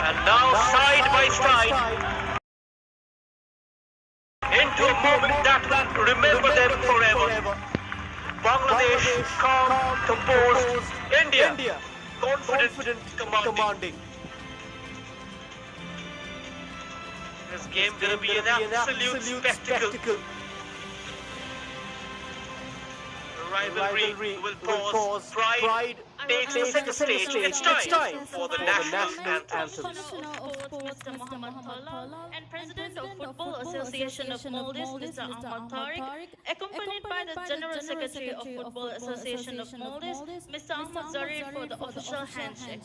And now side by side into a moment that will remember them forever. Bangladesh calm, composed, India confident, commanding. This game will be an absolute spectacle. Rivalry will pause. Pride takes the center stage. It's time for the national anthem. Mr. Mohammad Thala and President of Football Association of Maldives, Mr. Ahmad Tariq, accompanied by the General Secretary of Football Association of Maldives, Mr. Ahmad Zarir, for the official handshake.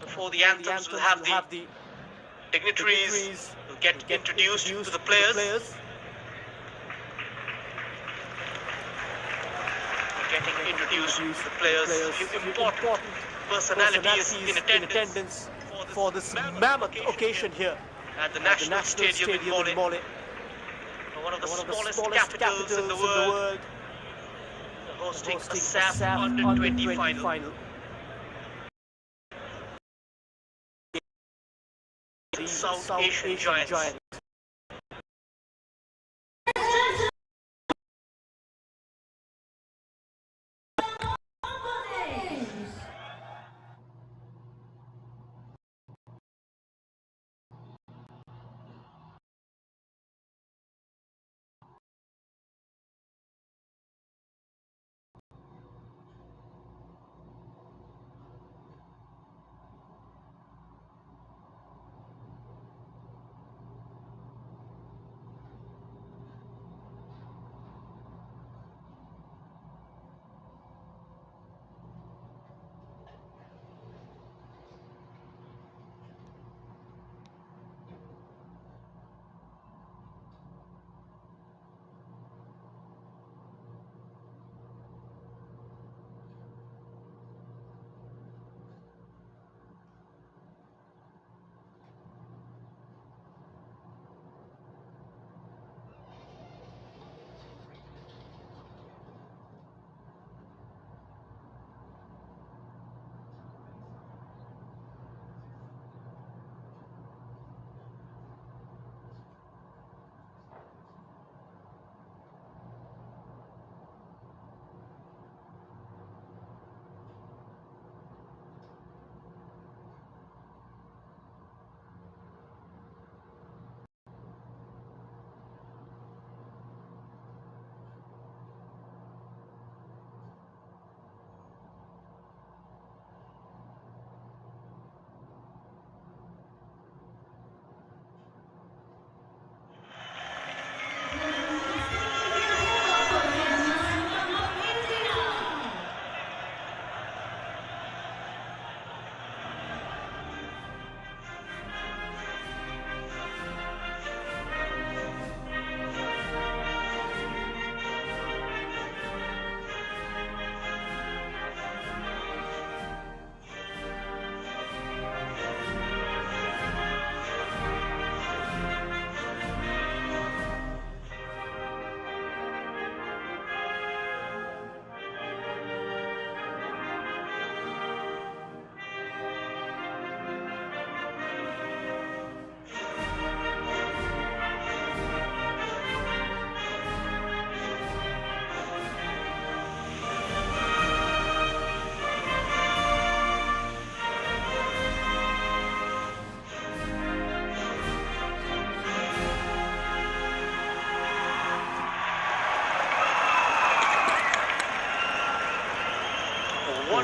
Before the anthems, we'll have the dignitaries will get introduced to the players. Getting introduced to the players, important personalities in attendance for this mammoth occasion here at the National Stadium in Mole, one of the smallest capitals in the world, hosting a Saff under-20 final. South Asian giants.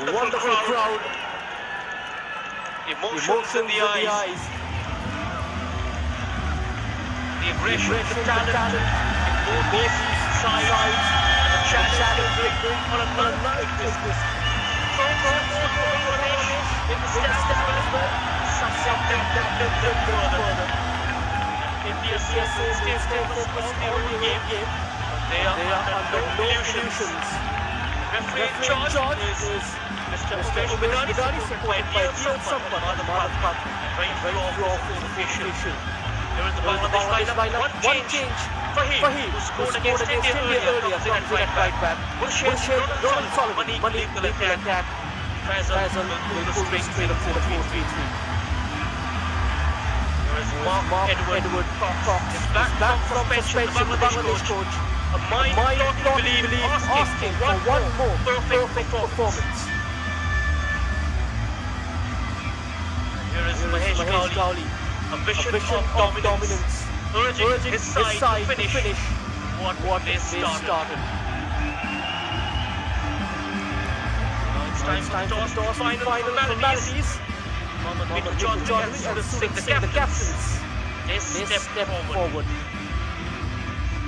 Wonderful crowd. Emotions in the eyes. The aggression, the talent in both sides. The challenge on a night business. In the stands as well. Something that further. India stays focused on the only game. They are under no illusions. Referee in charge is Mr. Bidani, supported by Saff, right through off his official. There is the Bangladesh lineup. One change. Fahim, who scored against India earlier, comes in at right back. Bullshit, Ronald Solomon, equally attack. Faisal will pull the strings in a 4-3-3. There is Mark Edward Cox is back from suspension, the Bangladesh coach. A mind not believe asking for one more perfect performance. Here is Mahesh Gowli, a vision of dominance, urging his side to finish what they started. Now it's time to toss the final formalities. Mohammad John and the captains, they step forward.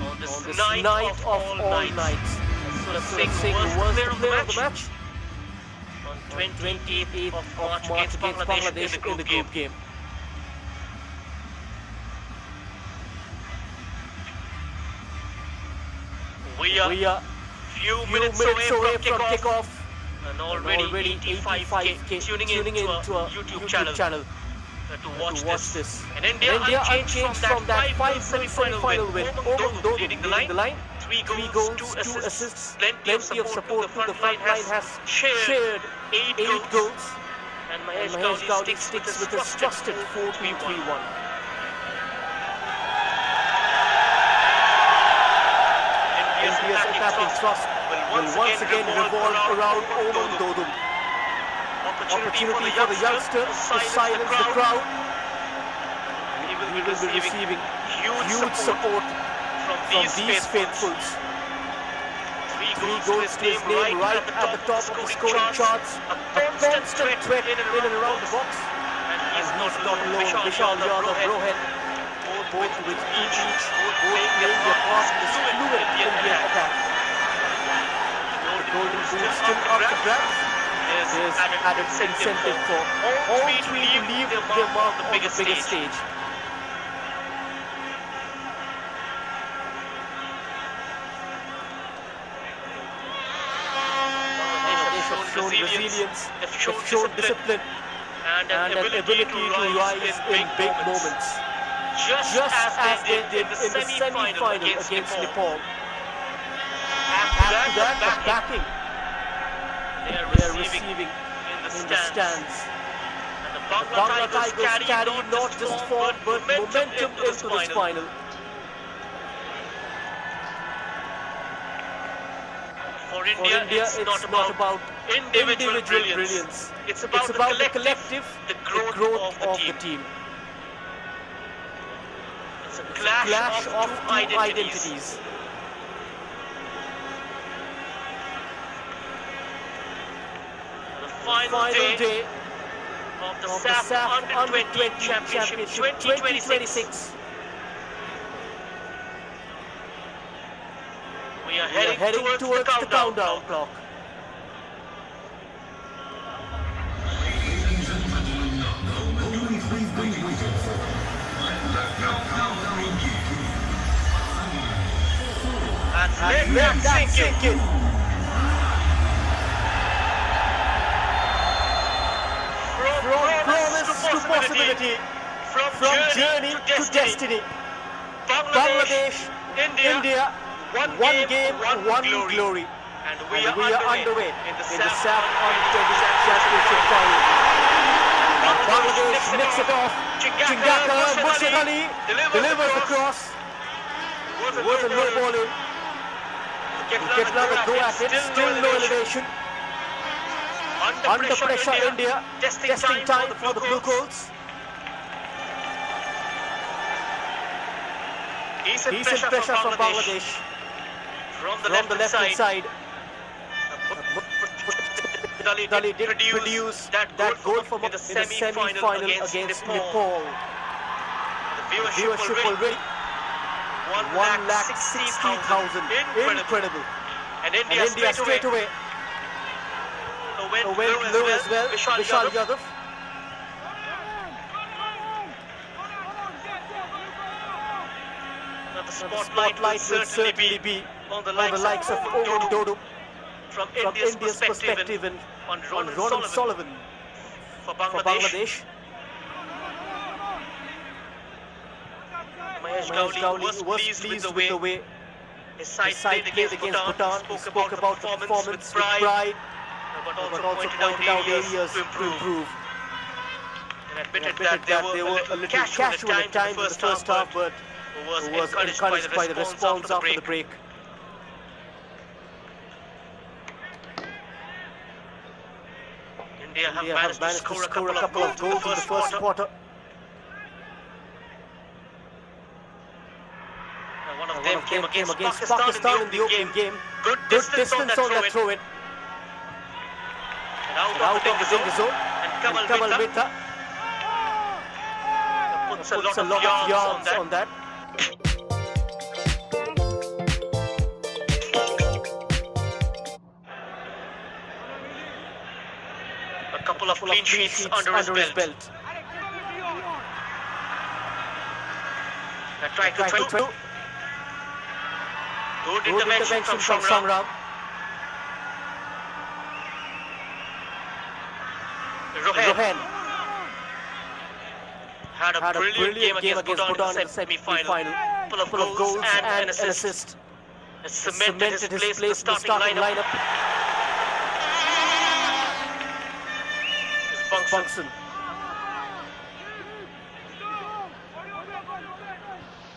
On this night of all nights, Suraj Singh was the player of the match. On 28th of March against Bangladesh in the group game. We are few minutes away from kickoff, and already 85k tuning into a YouTube channel to watch this. And India unchanged from that 5 semi-final win. Omar leading the line. 3 goals, 2 assists, plenty of support. The front line has shared 8 goals. And Mahesh Gowli sticks with his trusted 4-3-3-1. India's attacking thrust will once again revolve around Omar Dodum. Opportunity for the youngster to silence the crowd. He will be receiving huge support from these faithfuls. 3 goals to his name right at the top of the scoring charts. A constant threat in and around the box. And he's not alone. Vishal Yadav, Rohan, both with each playing their part in this fluid Indian attack. The golden boot still up to grabs. There's added incentive for all three to leave their mark on the biggest stage. Bangladesh have shown resilience, they've shown discipline, and an ability to rise in big moments. Just as they did in the semi-final against Nepal. After that, the backing they are receiving in the stands. And the Bangla Tigers carry not just form but momentum into this final. For India, it's not about individual brilliance. It's about the collective, the growth of the team. It's a clash of two identities. Final day of the Saff Under-20 Championship 2026. We are heading towards the countdown clock. And let that sink in. From promise to possibility, from journey to destiny. Bangladesh, India, one game, one glory. And we are underway in the Saff Under-20 Championship final. Bangladesh nicks it off. Chingaka Murshid Ali delivers the cross. Was a low ball in. Get another go at it, still no elevation. Under pressure, India testing time for the Blue Coats. Decent pressure from Bangladesh. From the left-hand side. Dali did produce that goal in the semi-final against Nepal. The viewership already 1,60,000. Incredible. And India straight away. Went low as well. Vishal Yadav. The spotlight will certainly be on the likes of Omar Dodum from India's perspective and on Ronald Sullivan for Bangladesh. Mahesh Gowli was pleased with the way his side played against Bhutan. He spoke about the performance with pride but also pointed out areas to improve. And admitted that they were a little casual at times in the first half, but was encouraged by the response after the break. India have managed to score a couple of goals in the first quarter. One of them came against Pakistan in the opening game. Good distance on that throw-in. And out of the danger zone. And Kamal Mehta puts a lot of yards on that. A couple of clean sheets under his belt. Tried to throw. Good intervention from Shamram. Rohan had a brilliant game against Bhutan in the semi-final. Full of goals and an assist. Cemented his place in the starting lineup. Bungson.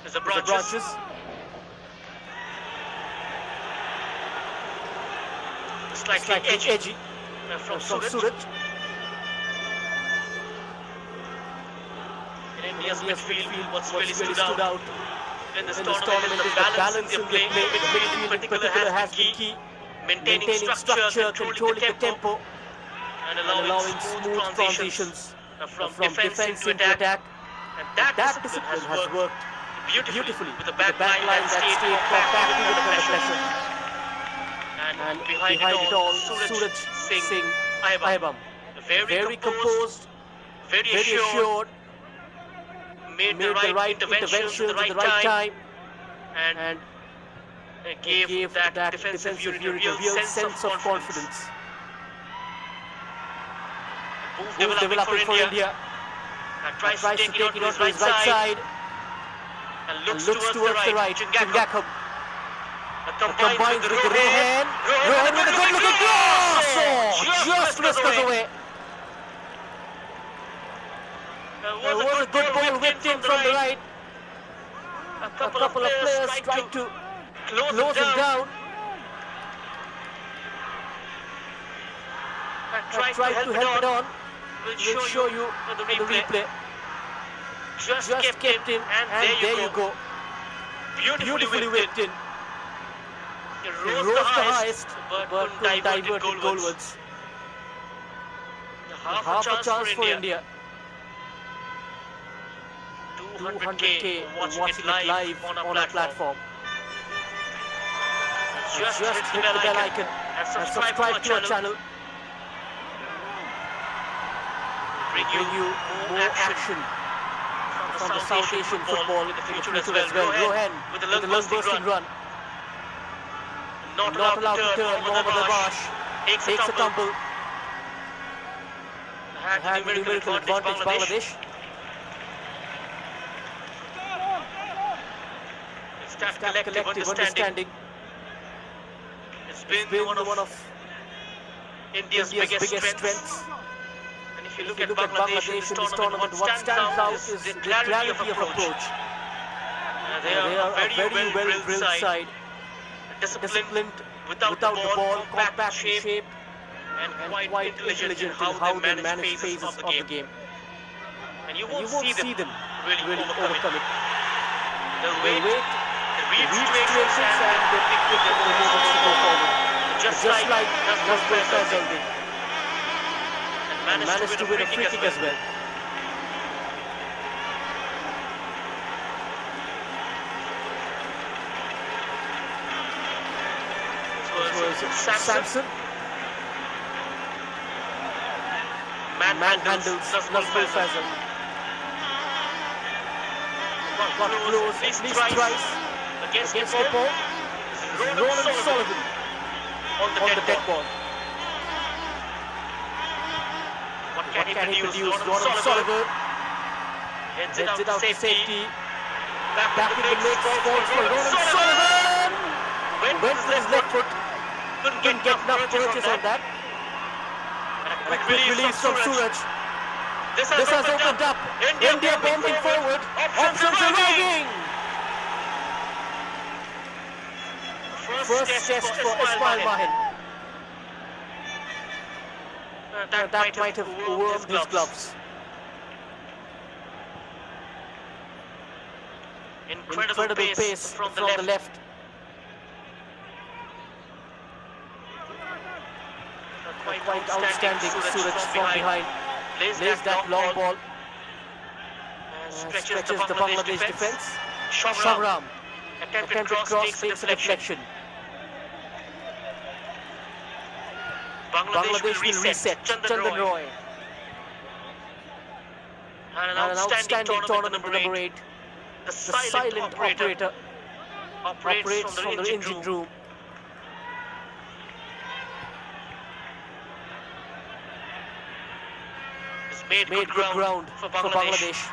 There's the branches. Slightly edgy from Surat. In India's midfield, what's really stood out in this tournament is the balance in the play. Midfield in particular has been key. Maintaining structure, controlling the tempo, and allowing smooth transitions from defense into attack. And that discipline has worked beautifully with the back line that stayed compact even under pressure. And behind it all, Suraj Singh Ayabam. Very composed, very assured, made the right interventions at the right time, and gave that defensive unit a real sense of confidence. Move developing for India. And tries to take it on to his right side. And looks towards the right. Chingakham. Combines with Rohan. Rohan with a good looking cross. Oh, just whiskers away. Was a good ball whipped in from the right. A couple of players tried to close him down. Tried to help it on. We'll show you the replay. Just kept in, and there you go. Beautifully whipped in. It rose the highest, but couldn't divert it goalwards. Half a chance for India. 200k watching it live on our platform. Just hit the bell icon and subscribe to our channel. Bring you more action from the South Asian football in the future as well. Rohan with a lung bursting run. Not allowed to turn. Mohammad Abash takes a tumble. Had numerical advantage Bangladesh. It's that collective understanding. It's been one of India's biggest strengths. And if you look at Bangladesh in this tournament, what stands out is the clarity of approach. They are a very well-drilled side. Disciplined without the ball, compact shape, and quite intelligent in how they manage phases of the game. And you won't see them really overcome it. They'll wait, they read situations, and they pick with the movements to go forward. Just like Nasser Fazaldi. And managed to win a free kick as well. Samson. Man handles Nasser Fazal. Got close at least twice against Nepal. Roland Sullivan on the dead ball. What can he produce? Roland Sullivan heads it out to safety. Back in the mix for Roland Sullivan. Went for his left foot. Couldn't get enough purchase on that. And a quick release from Suraj. This has opened up. India bombing forward. Options arriving. First test for Ismail Mahin. That might have wormed his gloves. Incredible pace from the left. Quite outstanding. Suraj from behind. Lays that long ball. Stretches the Bangladesh defense. Shamram. Attempted cross takes a deflection. Bangladesh will reset. Chandan Roy. And an outstanding tournament number 8. The silent operator operates from the engine room. It's made good ground for Bangladesh.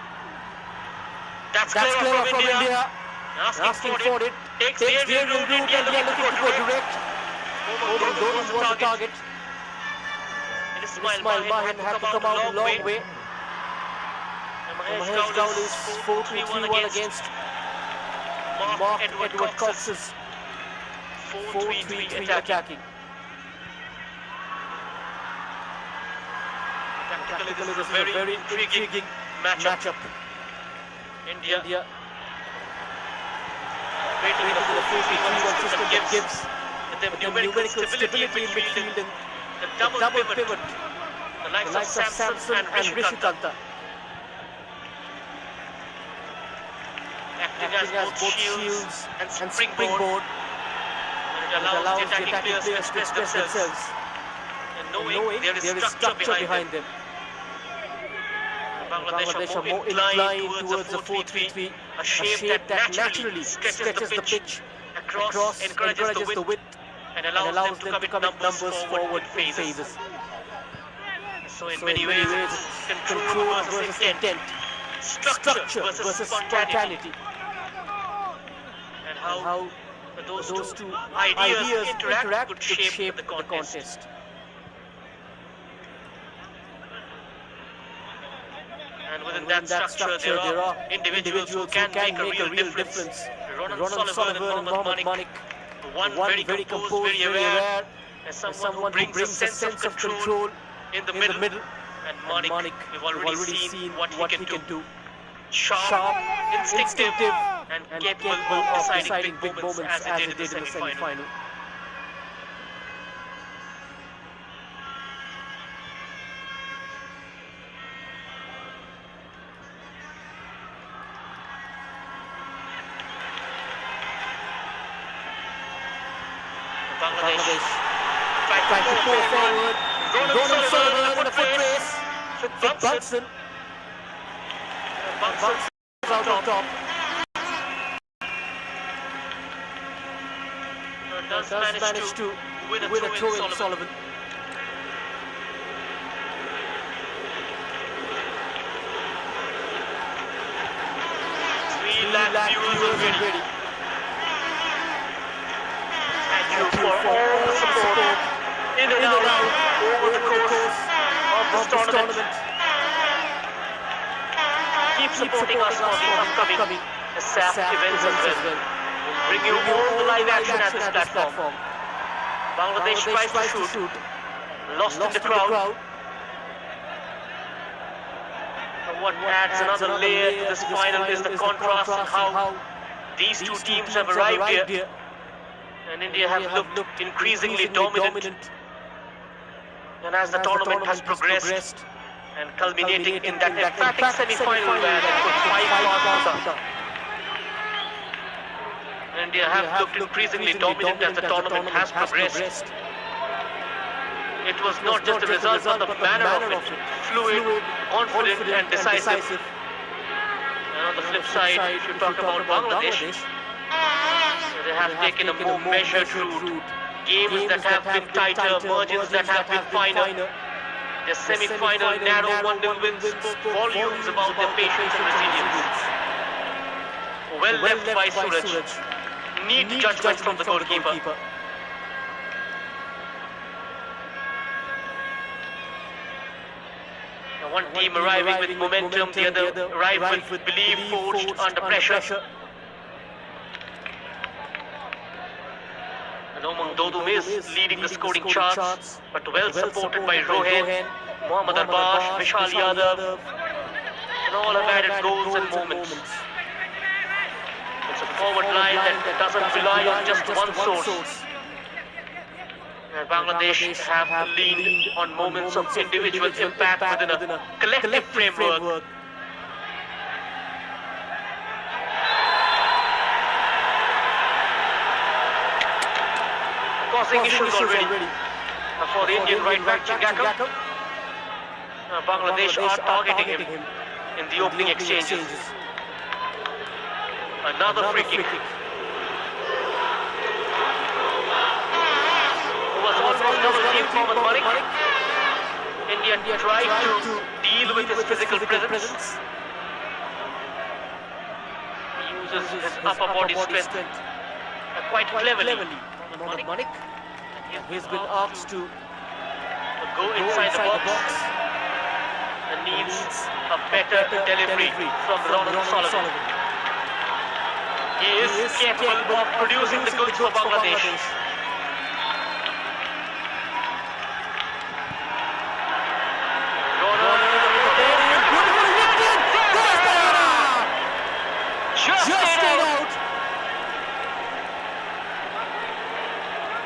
That's clever from India. Asking for it. Takes the aerial route. India looking to go direct. Those was the target. Ismail Mahin had to come out a long way. Mahesh Gaul is 4-3-1 against Mark Edward Cox's 4-3-3 attacking. Tactically, this is a very intriguing matchup. India waiting for the 4-3-1 system that gives them numerical stability in midfield and the double pivot. The likes of Samson and Rishikanta. Acting as both shields and springboard. And it allows the attacking players to express themselves. And knowing there is structure behind them. Bangladesh are more inclined towards a 4-3-3, a shape that naturally stretches the pitch across, encourages the width, and allows them to commit numbers forward in phases. So in many ways, it's control versus intent, structure versus spontaneity. And how those two ideas interact could shape the contest. And within that structure, there are individuals who can make a real difference. Ronan Sullivan and Mohammad Manik. One very composed, very aware, and someone who brings a sense of control in the middle. And Manik, we've already seen what he can do. Sharp, instinctive, and capable of deciding big moments as he did in the semi-final. Bangladesh trying to pull forward. Ronan Sullivan in a foot race with Bunsen. Bunsen out on top. Does manage to win a throw in Sullivan. Three lap viewers are ready. For all the support in and out over the course of this tournament. Keep supporting us for the upcoming Saff events as well. We'll bring you all the live action at this platform. Bangladesh tries to shoot. Lost in the crowd. And what adds another layer to this final is the contrast in how these two teams have arrived here. And India have looked increasingly dominant. And as the tournament has progressed and culminating in that emphatic semi-final where they put 5 bars. India have looked increasingly dominant as the tournament has progressed. It was not just a result of the manner of it, fluid, confident and decisive. And on the flip side, if you talk about Bangladesh, they have taken a more measured route. Games that have been tighter, margins that have been finer. Their semi-final narrow 1-0 wins spoke volumes about their patience and resilience. Well left by Suraj. Neat judgment from the goalkeeper. One team arriving with momentum, the other arrived with belief forged under pressure. And Umang Dodum is leading the scoring charts, but well supported by Rohan, Mohammad Arbash, Vishal Yadav, and all have added goals and moments. It's a forward line that doesn't rely on just one source. And Bangladesh have leaned on moments of individual impact within a collective framework. Causing issues already for the Indian right back Chingakam. Bangladesh are targeting him in the opening exchanges. Another free kick. Was almost double teamed Mohammad Malik. India tried to deal with his physical presence. He uses his upper body strength quite cleverly. Mohammad Malik has been asked to go inside the box and needs a better delivery from Ronald Sullivan. He is capable of producing the goods for Bangladesh. Just stayed out.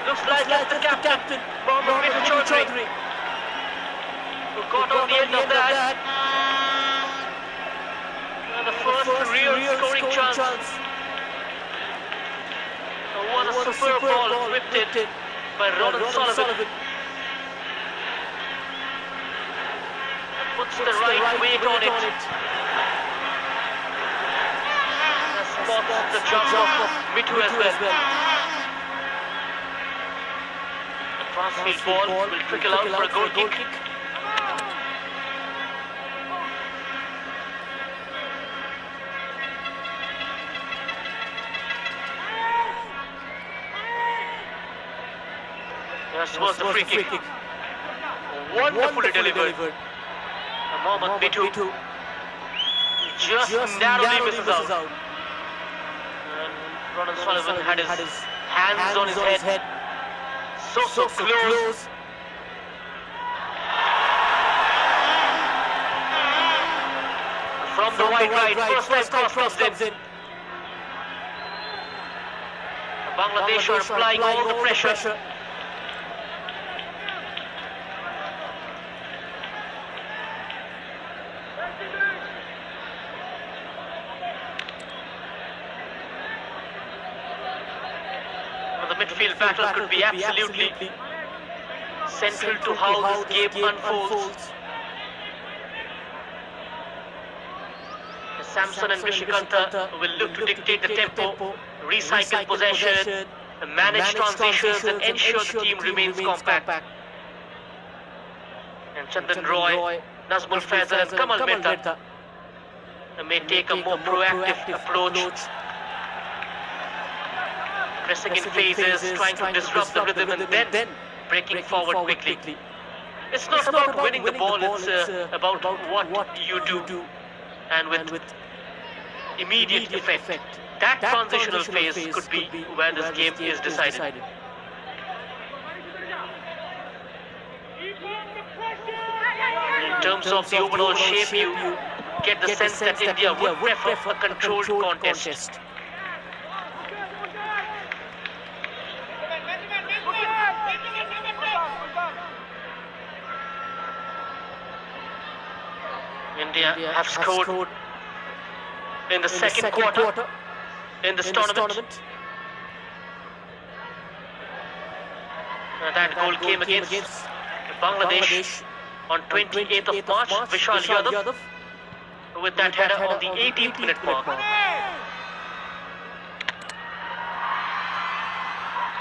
Looks like that's the captain, Mohammad Chaudhary, who got on the end of that. The first real scoring chance. What a superb ball whipped in by Ronald Sullivan. Puts the right weight on it. Spots the jump of Mithu as well. The crossfield ball will trickle out for a goal kick. This was the free kick. Wonderfully delivered. Mohammad Mithu just narrowly misses out. And Ronald Sullivan had his hands on his head. So close. From the wide right, first time cross comes in. Bangladesh are applying all the pressure. The midfield battle could be absolutely central to how this game unfolds. Samson and Vishikanta will look to dictate the tempo, recycle possession, manage transitions and ensure the team remains compact. And Chandan Roy, Nazmul Faisal and Kamal Mehta may take a more proactive approach, pressing in phases, trying to disrupt the rhythm and then breaking forward quickly. It's not about winning the ball, it's about what you do and with immediate effect. That transitional phase could be where this game is decided. In terms of the overall shape, you get the sense that India would prefer a controlled contest. India have scored in the second quarter in this tournament. That goal came against Bangladesh on 28th of March, Vishal Yadav, with that header on the 18th minute mark.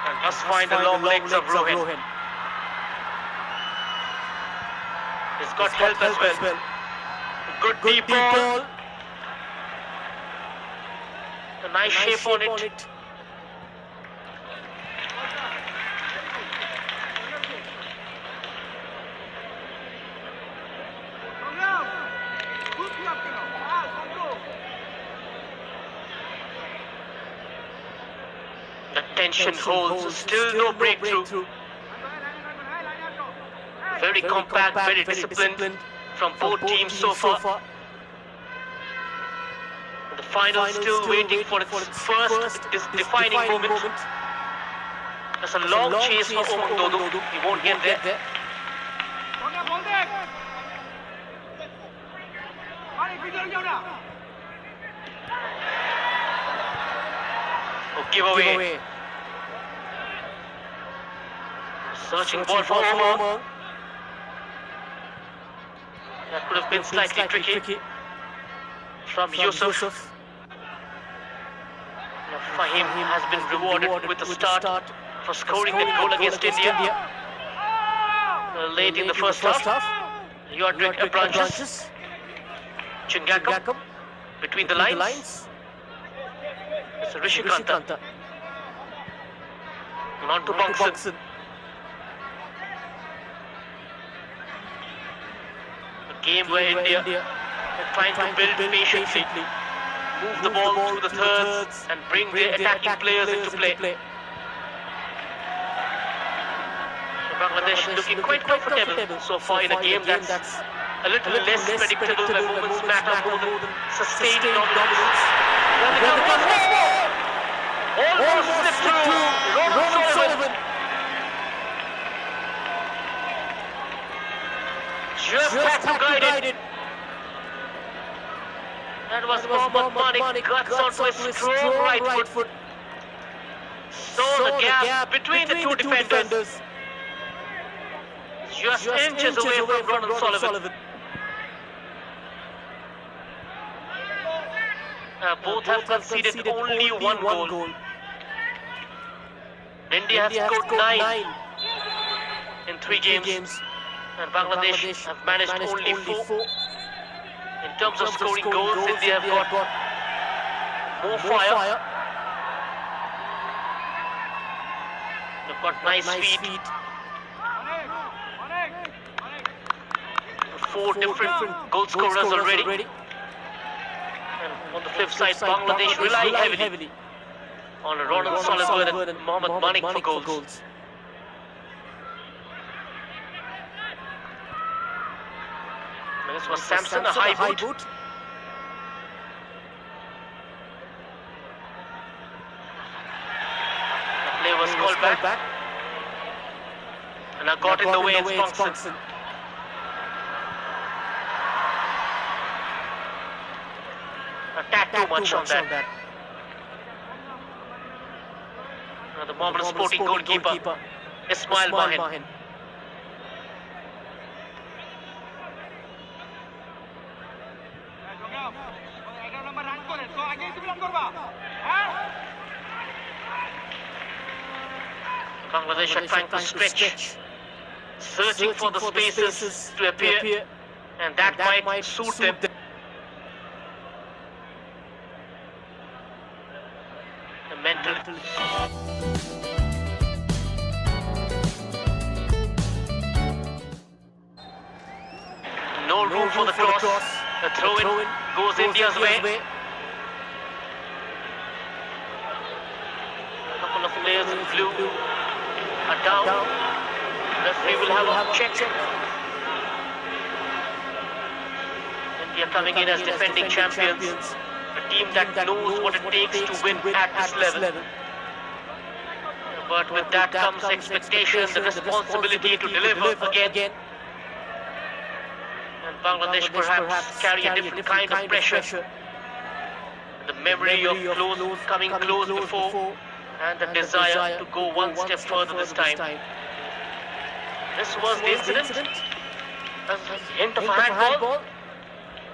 And must find the long legs of Rohan. He's got help as well. Good deep ball. A nice shape on it. Tension holds, still no breakthrough. Very compact, very disciplined from both teams so far. The final still waiting for its first defining moment. That's a long chase for Omar Dodo. He won't get there. Oh, give away. Searching ball for Omar. That could have been slightly tricky. From Yusuf. Fahim has been rewarded with a start for scoring the goal against India. Late in the first half. Yodrick Abranches. Chingakam. Between the lines. It's Rishikanta. On to Bongson. A game where India are trying to build patiently. Move the ball through the thirds and bring their attacking players into play. Bangladesh looking quite comfortable so far in a game that's a little less predictable, where moments matter more than sustained dominance. Almost slipped through Ronald Sullivan. Just had to guide it. That was Mohammad Manik, guts onto his strong right foot. Saw the gap between the two defenders. Just inches away from Ronald Sullivan. Both have conceded only one goal. India has scored 9 in 3 games. And Bangladesh have managed only 4. In terms of scoring goals, India have got more fire. They've got nice feet. 4 different goal scorers already. And on the flip side, Bangladesh rely heavily on Ronald Sullivan and Mohammad Manik for goals. This was Samson, a high boot. The play was called back. And I got in the way, it's Bongson. Attacked too much on that. The Mohammedan Sporting goalkeeper, Ismail Mahin. Bangladesh are trying to stretch, searching for the spaces to appear, and that might suit them. The mental. No room for the cross. The throw-in goes India's way. A couple of players in blue are down. Referee will have a check. India coming in as defending champions. A team that knows what it takes to win at this level. But with that comes expectation, the responsibility to deliver again. And Bangladesh perhaps carry a different kind of pressure. The memory of coming close before, and the desire to go one step further this time. This was the incident. A hint of a handball.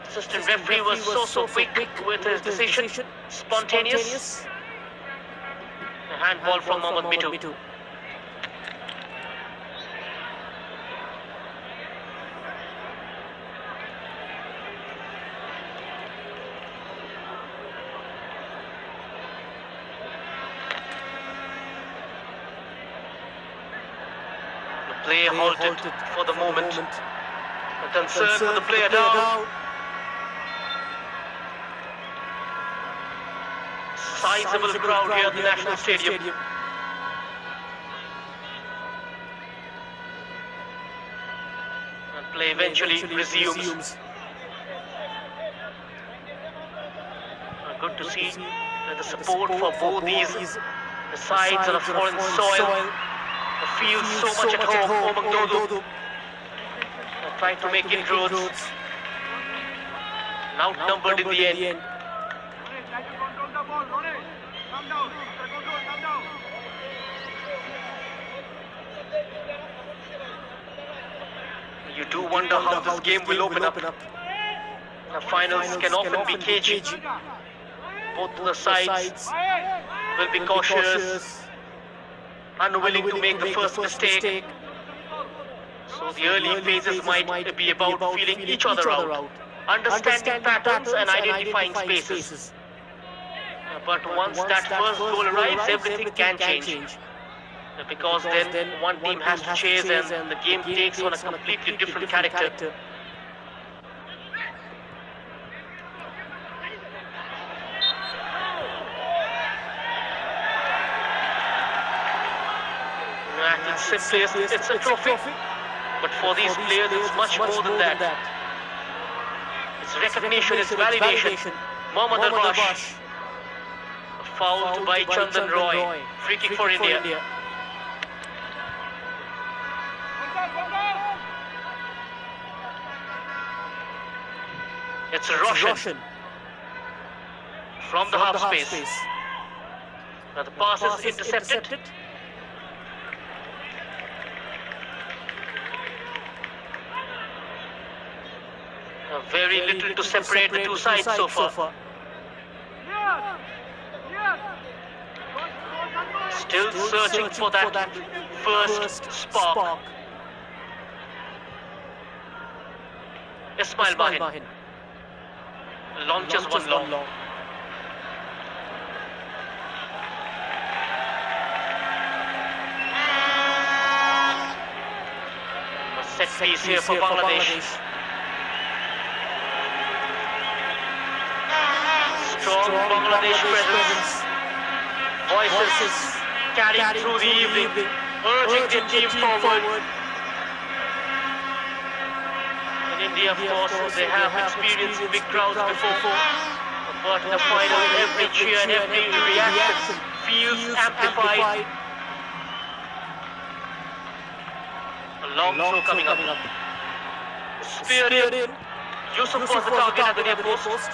Assistant referee was so quick with his decision. Spontaneous. A handball from Mohammad Mitu. Play halted for the moment. A concern for the player down. Sizable crowd here at the National Stadium. Play eventually resumes. Good to see the support for both these sides on a foreign soil. Feels so much at home. Omangdodu trying to make inroads. Outnumbered in the end. You do wonder how this game will open up. The finals can often be cagey. Both the sides will be cautious, unwilling to make the first mistake. So the early phases might be about feeling each other out, understanding patterns and identifying spaces. But once that first goal arrives, everything can change. Because then one team has to chase and the game takes on a completely different character. At its simplest, it's a trophy. But for these players, it's much more than that. It's recognition, it's validation. Mohammad Al-Bash. Fouled by Chandan Roy. Free kick for India. It's Roshan from the half space. Now the pass is intercepted. Very little to separate the two sides so far. Still searching for that first spark. Ismail Mahin launches one long. A set piece here for Bangladesh. Strong Bangladesh presence. Voices carried through the evening, urging the team forward. In India, of course, they have experienced big crowds before. But in the final, every cheer and every reaction feels amplified. A long throw coming up. Speared in. Yusuf was the target at the near post.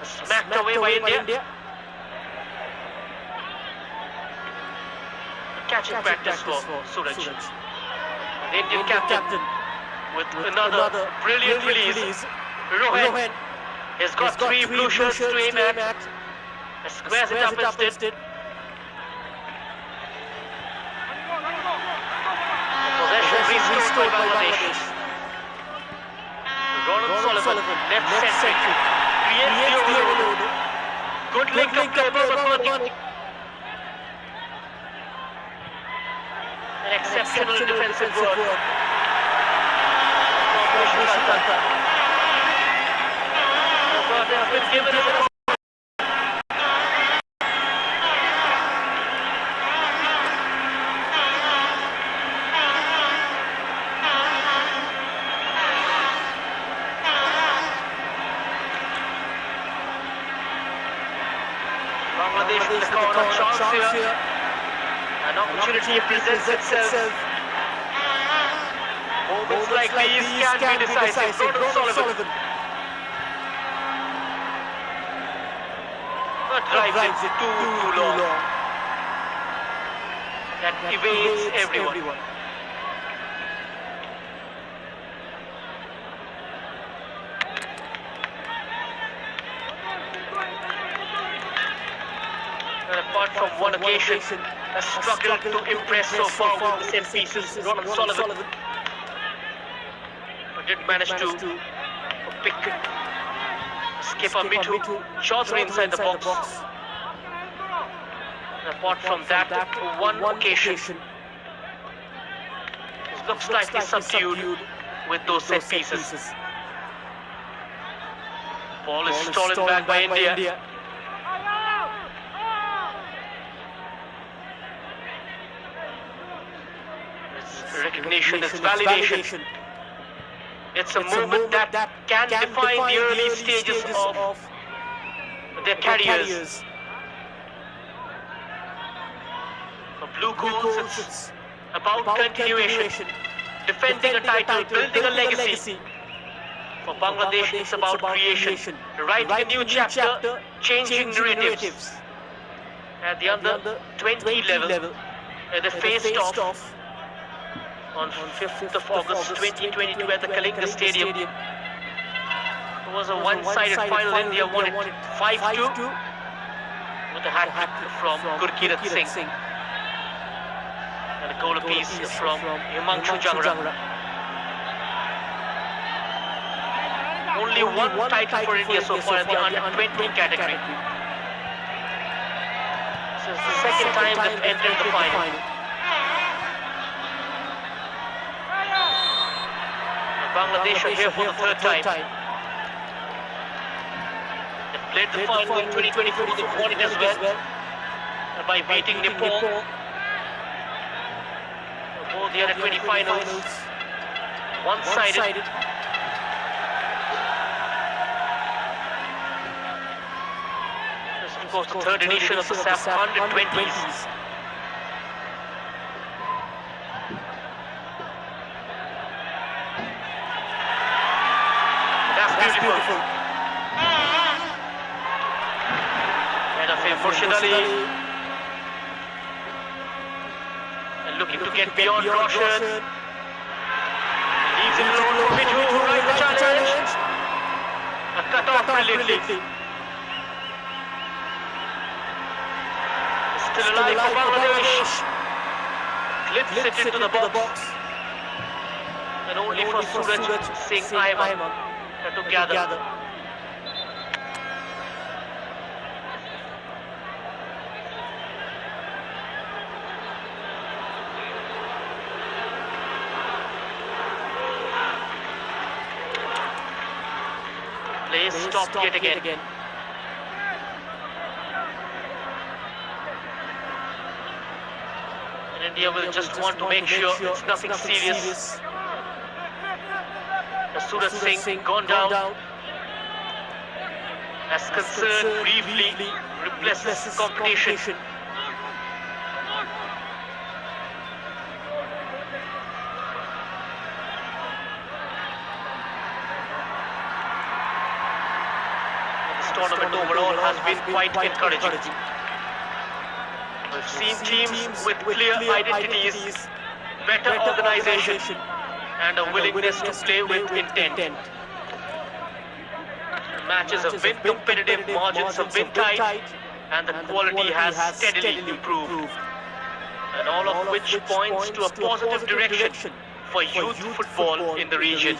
Smacked away by India. Catching practice for Suraj. The Indian captain with another brilliant release. Rohan has got three blue shirts to aim at. Squares it up instead. Possession restored by Bangladesh. Ronald Sullivan, left centric. Creates the overload. Good link up play by Bernie. An exceptional defensive work. But has been given a Bangladesh with the corner chance here. An opportunity presents itself. Moments like these can be decisive. Ronald Sullivan. But drives it too long. That evades everyone. And apart from one occasion, has struggled to impress so far with the set pieces. Ronald Sullivan. But did manage to pick skipper Mithu Chaudhary inside the box. And apart from that, one occasion, it looks slightly subdued with those set pieces. Ball is stolen back by India. Recognition is validation. It's a moment that can define the early stages of their careers. For Blue Coals, it's about continuation, defending a title, building a legacy. For Bangladesh, it's about creation, writing a new chapter, changing narratives. At the under-20 level, they faced off on 5th of August 2022 at the Kalinga Stadium. It was a one-sided final. India won it 5-2 with a hat-trick from Gurkirat Singh and a goal apiece from Himanshu Jangra. Only one title for India so far in the under-20 category. This is the second time they've entered the final. Bangladesh are here for the third time. They played the final in 2024, they won it as well by beating Nepal. Both the under-20 finals, one-sided. This is of course the third edition of the Saff under-20s. Beautiful. Head of him, Murshid Ali. And looking to get beyond Roshan. Leaves it alone for Pitu, who writes the challenge. And cut off brilliantly. Still alive for Bangladesh. Clips it into the box. And only for Suraj Singh Ayman to gather. Play stopped yet again. And India will just want to make sure it's nothing serious. Suraj Singh gone down. As concerned briefly, replaces competition. This tournament overall has been quite encouraging. We've seen teams with clear identities, better organization, and a willingness to play with intent. Matches have been competitive, margins have been tight, and the quality has steadily improved. And all of which points to a positive direction for youth football in the region.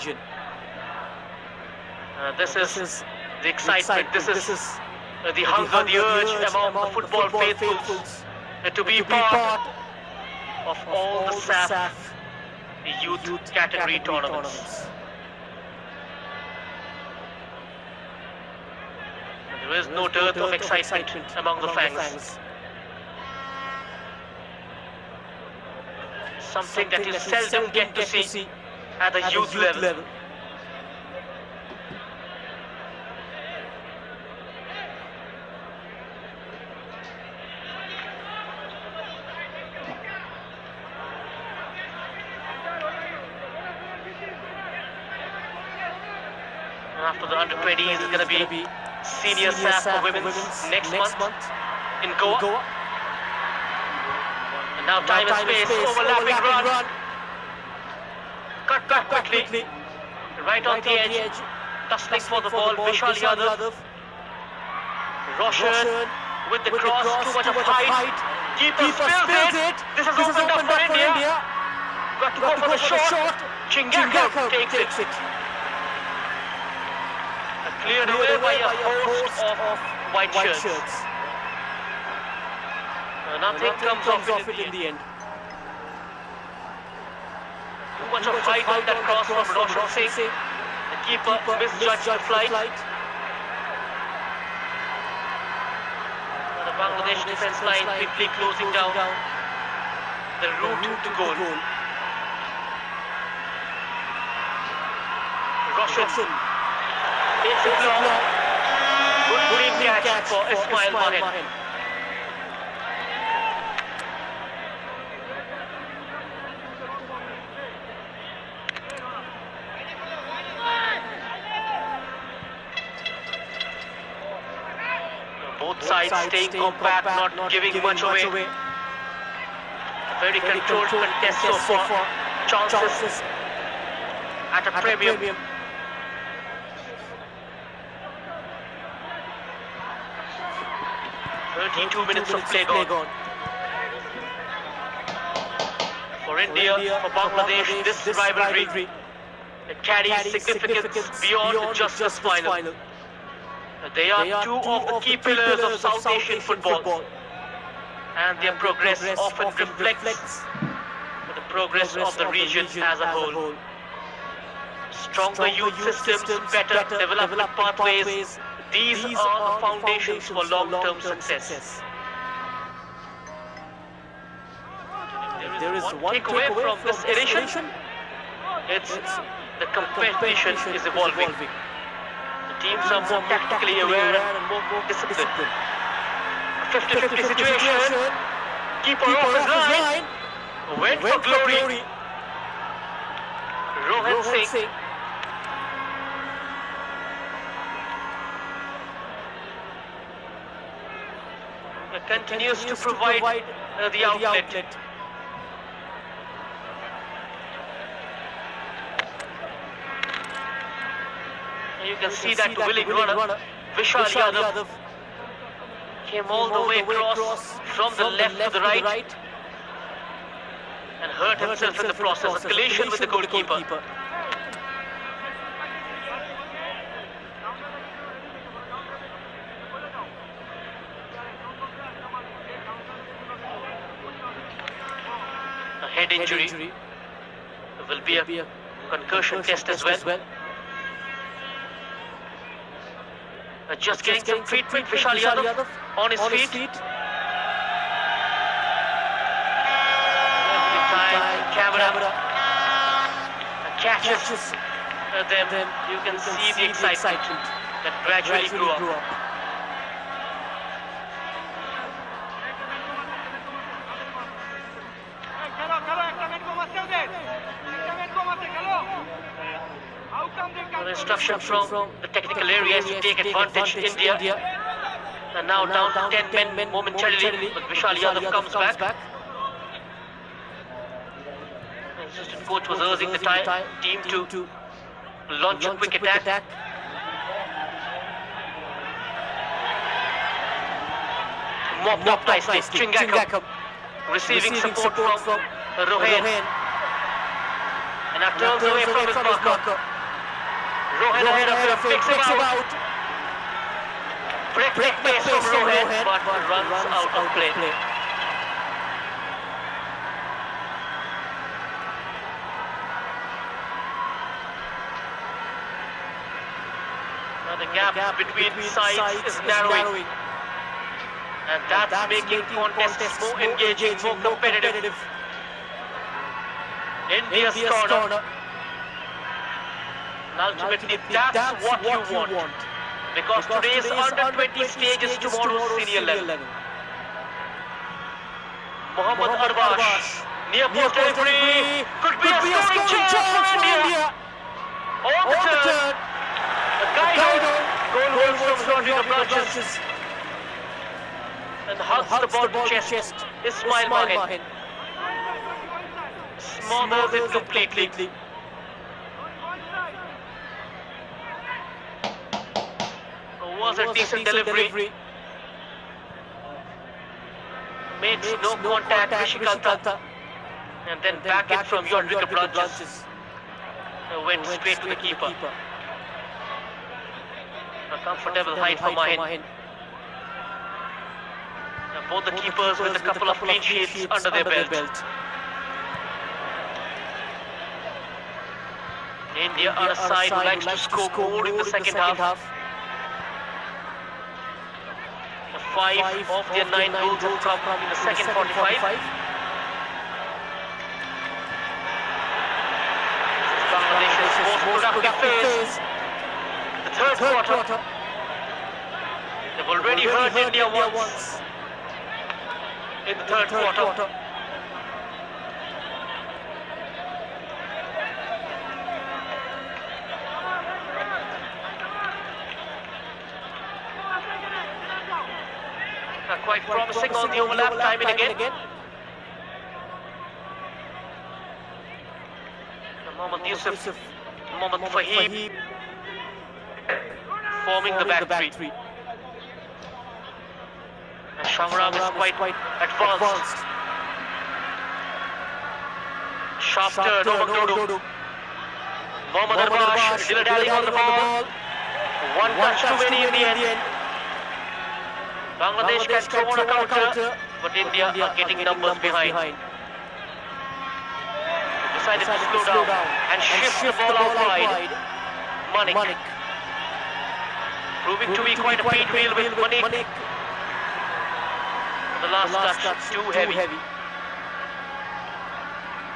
This is the excitement, this is the hunger, the urge among the football faithfuls to be part of all the Saff youth category tournaments. There is no dearth of excitement among the fans. Something that you seldom get to see at the youth level. After the under-20s, it's going to be senior Saff for women's next month in Goa. And now time and space, overlapping run. Cut back quickly. Right on the edge. Tussling for the ball, Vishal Yadav. Roshan with the cross, too much of height. Keeper spills it. This has opened up for India. Got to go for the shot. Chingako takes it. Cleared away by a host of white shirts. Nothing comes of it in the end. Too much of height on that cross from Roshan Singh. The keeper misjudged the flight. The Bangladesh defense line quickly closing down the route to goal. caution. It's a block. Good clean catch for Ismail Mahin. Both sides staying compact, not giving much away. Very controlled contest so far. Chances at a premium. "32 minutes of play gone. For India, for Bangladesh, this rivalry it carries significance beyond just this final. They are two of the key pillars of South Asian football, and their progress often reflects the progress of the region as a whole. Stronger youth systems, better development pathways, these are the foundations for long-term success. There is one takeaway from this edition. It's the competition is evolving. Teams are more tactically aware and more disciplined. 50-50 situation. Keeper off his line. Went for glory. Rohit Singh. Continues to provide the outlet. You can see that willing runner, Vishal Yadav, came all the way across from the left to the right and hurt himself in the process. A collision with the goalkeeper. A head injury. There will be a concussion test as well. Just getting some treatment, Vishal Yadav on his feet. Camera catches them. You can see the excitement that gradually grew up. Instruction from the technical areas to take advantage India. And now down to 10 men momentarily, but Vishal Yadav comes back. The assistant coach was urging the team to launch a quick attack. Mopped nicely. Chingakam receiving support from Rohan. And now turns away from his marker. Rohan ahead of him, picks him out. Break pace from Rohan, but runs out of play. Now the gap between sides is narrowing. And that's making contests more engaging, more competitive. India's corner. Ultimately, that's what you want. Because today's under-20 stage is tomorrow's senior level. Mohammad Arbash, near post delivery, could be a scoring chance for India. On the turn, a Guido, goal holds from Jordi the branches. And hugs the ball to chest. Ismail Mahin smothers it completely. Was a decent delivery. Made no contact, Rishikalta. And then back in from Jordi the branches. Went straight to the keeper. A comfortable height for Mahin. Both the keepers with a couple of clean sheets under their belt. India are a side who likes to score more in the second half. 5 of their 9 goals have come in the second 45. Bangladesh's most productive face the third quarter. They've already hurt India once in the third quarter. Quite promising on the overlap, time and again. Mohammad Yusuf, Mohammad Fahim forming the back three. And Shamram is quite advanced. Sharp turn over Dodo. Mohammad Arbash dilly-dallying on the ball. One touch too many in the end. Bangladesh can throw on a counter, but India are getting numbers behind. Decided to slow down and shift the ball out wide. Manik. Proving to be quite a speed wheel with Manik. The last touch too heavy.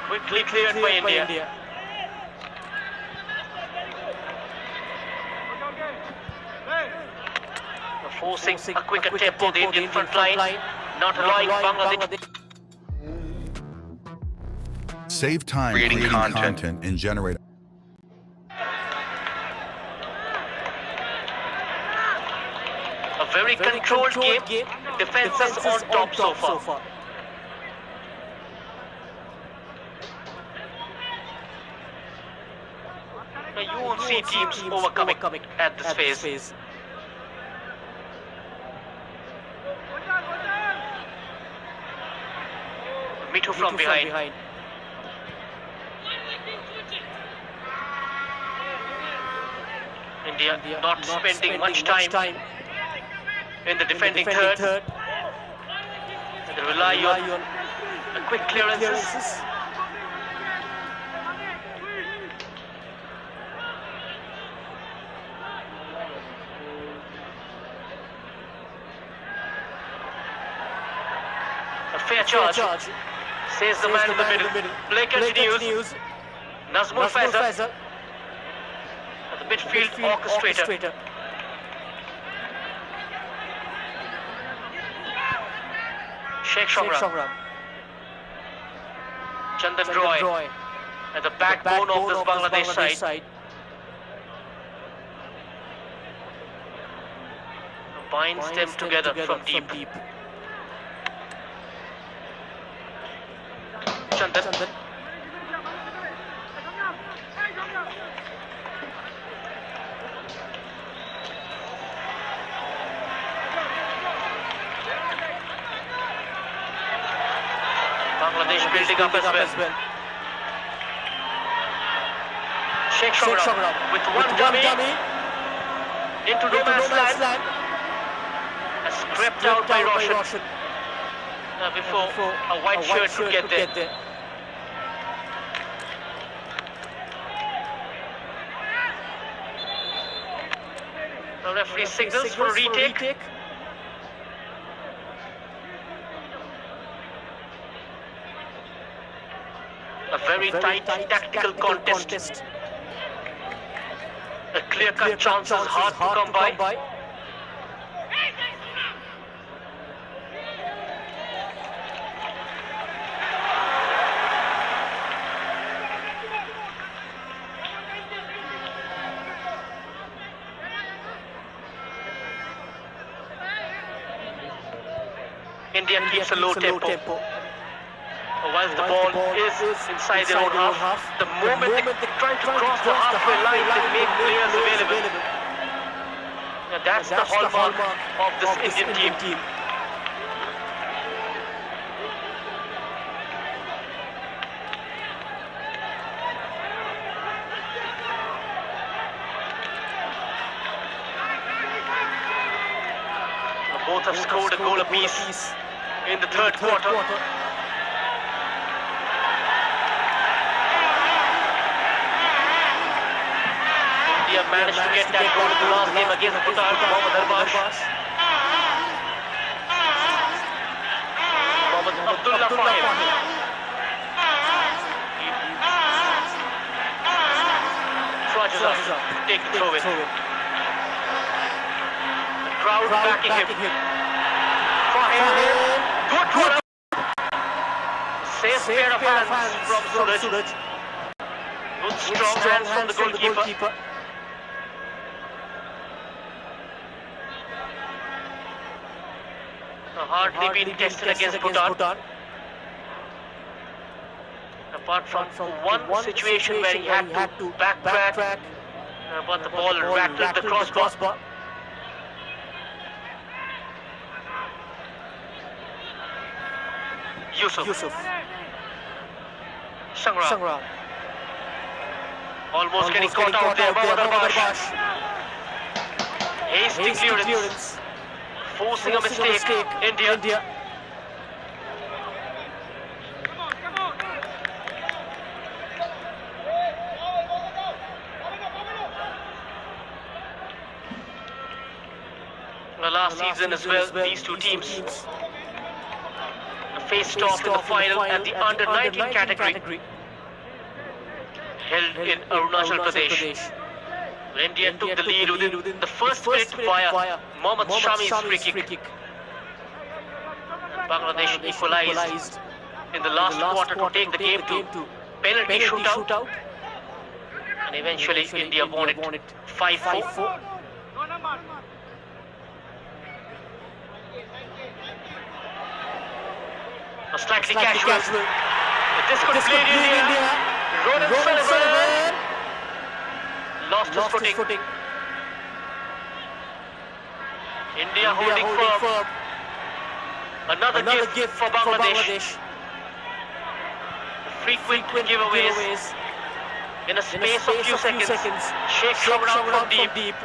Quickly cleared by India. Forcing a quicker tempo, the Indian front line, not allowing Bangladesh. Save time creating content and generate. A very controlled game, defenses on top so far. Now you won't see teams overcoming at this phase. Mitu from behind. India not spending much time in the defending third. They rely on the quick clearances. A fair charge. Says the man in the middle. Play continues. Nazmul Faisal, the midfield orchestrator. Sheikh Shamram. Chandan Roy, at the backbone of this Bangladesh side. Binds them together from deep. Chandan. Bangladesh building up as well. Sheikh Shamram with one dummy into no man's land. Crept out by Roshan before a white shirt could get there. The referee signals for a retake. A very tight tactical contest. A clear-cut chance is hard to come by. India keeps a low tempo. Whilst the ball is inside their own half, the moment they try to cross the halfway line, they make players available. Now that's the hallmark of this Indian team. Both have scored a goal apiece in the third quarter. India managed to get that goal in the last game against Qatar. Mohammad Arbash. Mohammad Abdullah Fahim. Fajr up. Take the throw in. The crowd backing him. For him. Good throw. Safe pair of hands from Suraj. Good strong hands from the goalkeeper. Hardly been tested against Bhutan. Apart from one situation where he had to backtrack, but the ball rattled the crossbar. Yusuf. Sangra. Almost getting caught out there. Babash. Hasty clearance. Forcing a mistake. India. Last season as well, these two teams faced off in the final at the under-19 category held in Arunachal Pradesh. India took the lead within the first minute via Mohammad Shami's free kick. Bangladesh equalized in the last quarter to take the game to penalty shootout, and eventually India won it 5-4. Slightly casual. This could bleed India. Ronan Sullivan lost his footing. India holding firm. Another gift for Bangladesh. Frequent giveaways in a space of few seconds. Sheikh come around from deep.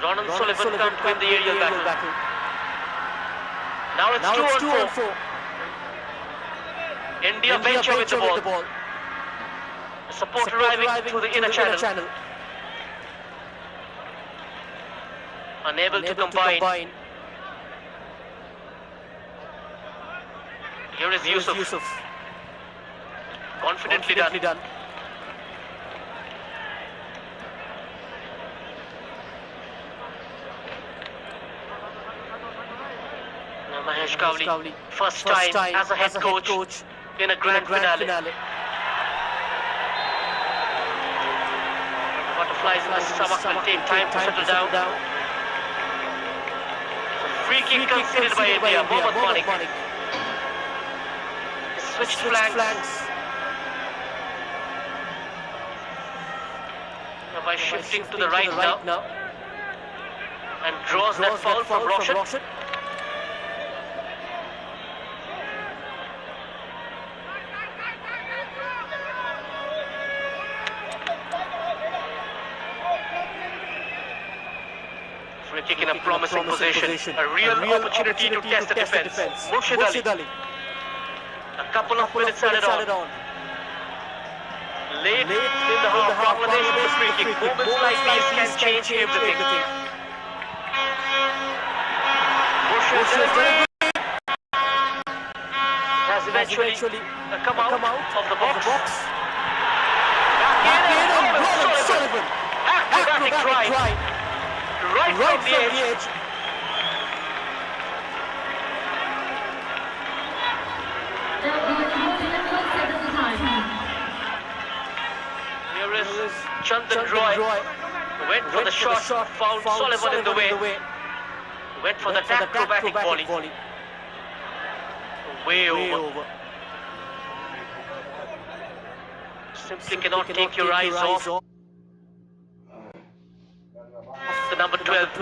Ronan Sullivan come to win the aerial battle. Now it's 2-on-4. India venture with the ball. The support arriving through the inner channel. Unable to combine. Here is Yusuf. Confidently done. Mahesh Kavli, first time as a head coach in a grand finale. Butterflies in the stomach will take time to settle down. Free kick conceded by India. Mohammad Manik. Switched flanks. By shifting to the right now. And draws that foul from Roshan. Free kick in a promising position. A real opportunity to test the defense. Murshid Ali. A couple of minutes added on. Late in the half, Bangladesh with the free kick. Moments like these can change everything. Murshid delivery has eventually come out of the box. Back in, Ronan Sullivan. Acrobatic drive. Right from the edge. Here is Chandan Roy. Went for the shot, found Sullivan in the way. Went for the acrobatic volley. Way over. Simply cannot take your eyes off the number 12.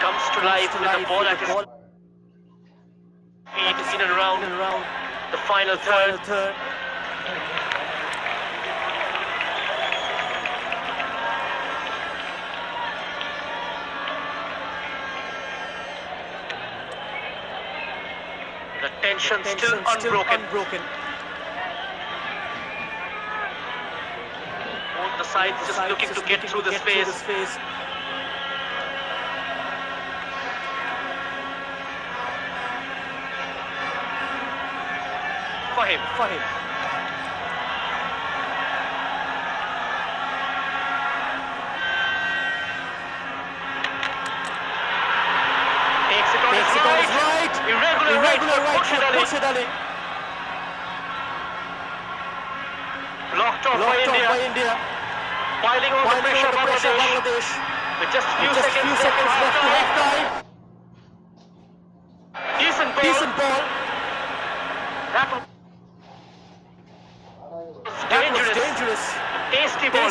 Comes to life with the ball at his feet in and around the final third. The tension still unbroken. Both the sides just looking to get through this phase. For him. Khurshid Ali. Blocked off by India. Piling on the pressure Bangladesh. With just few seconds left to half time. Decent ball. That was dangerous. Tasty ball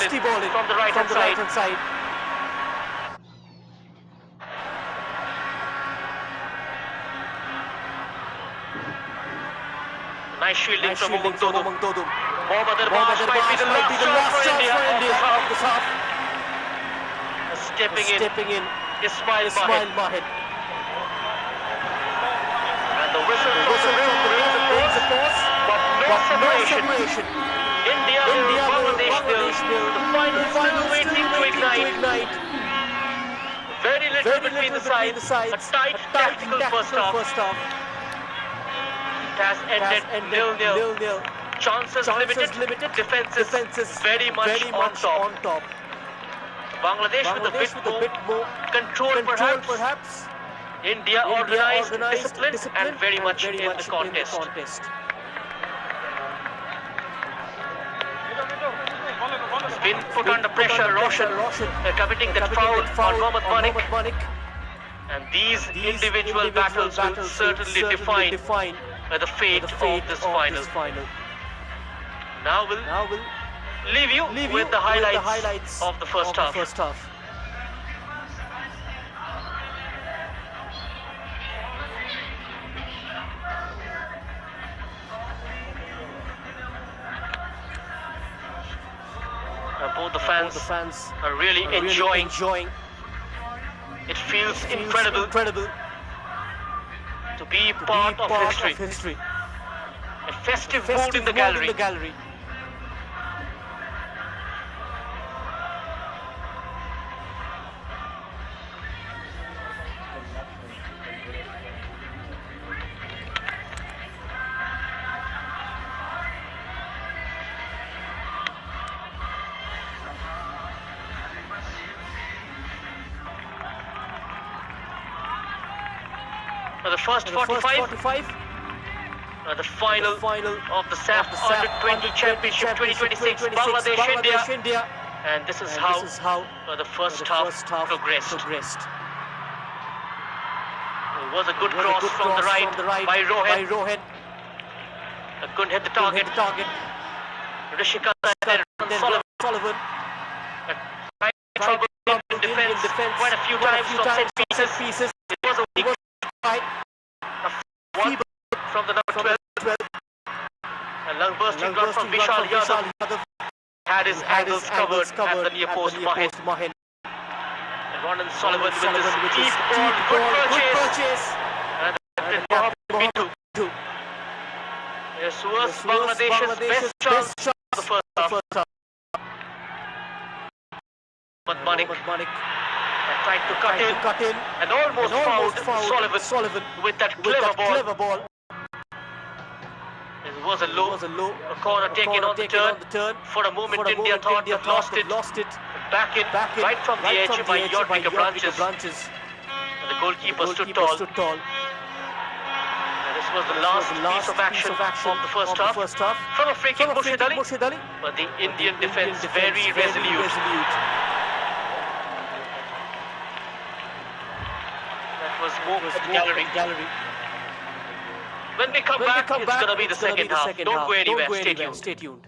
from the right hand side. Nice shielding from Mumtodum. Mohammad Arbaaz might be the last chance for India off the Saff. Stepping in, Ismail Mahid. And the whistle from the rings the post, but no separation. India Bangladesh nil. The final still waiting to ignite. Very little between the sides. A tight tactical first half. It has ended 0-0. Chances limited. Defenses very much on top. Bangladesh with a bit more control perhaps. India organized, disciplined and very much in the contest. Has been put under pressure. Roshan committing that foul on Mohammad Manik. And these individual battles will certainly define the fate of this final. Now we'll leave you with the highlights of the first half. Both the fans are really enjoying. It feels incredible to be part of history. A festive mood in the gallery. The first 45, the final of the Saff Under-20 Championship 2026, Bangladesh India, and this is how the first half progressed. It was a good cross from the right by Rohan. Couldn't hit the target. Rishika and Sullivan. Trouble in defense quite a few times from set pieces. It was a weak one from the number 12. A long bursting run from Vishal Yadav. Had his angles covered at the near post Mahin. And Ronan Sullivan with this deep ball. Good purchase. And the Mohammad Bintu. This was Bangladesh's best chance of the first half. Manik tried to cut in and almost fouled Sullivan with that clever ball. It was a low corner taken on the turn. For a moment India thought they've lost it. Back in, right from the edge by Yorvika Branches. And the goalkeeper stood tall. And this was the last piece of action of the first half. From a free kick, Khurshid Ali. But the Indian defense very resolute. Was moved to the gallery. When we come back, it's going to be the second half. Don't go anywhere. Stay tuned.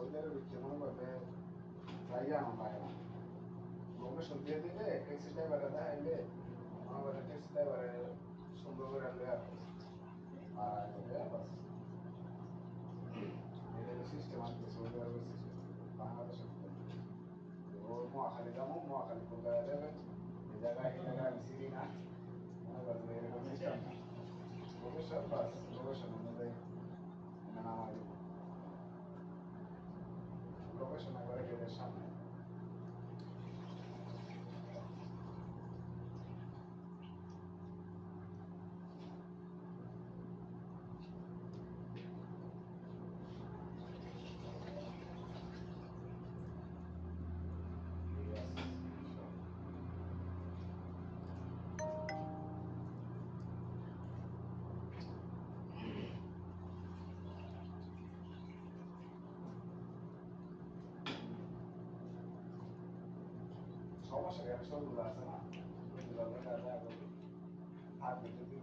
সৌদের যেমন ভাবে জায়গা আমার লাগে না location দিয়ে দিলে taxi ড্রাইভারে দেখাইলে আমার ট্যাক্সি ড্রাইভারে সুন্দর করে আনলে আর বাস এটা সিস্টেম আছে সৌদি আরবের সিস্টেম বাংলাদেশের ও মহাখালী যাবো মহাখালী কলকাতা যাবে এই জায়গায় সিরি না মনে করবে এরকম সিস্টেম না লোকেশন বাস লোকেশন অনুযায়ী নামা দিব লোকেশন একবারে গেটের সামনে সমস্যা কেন সবগুলো আছে না সবগুলো দেখা থাকবে যদি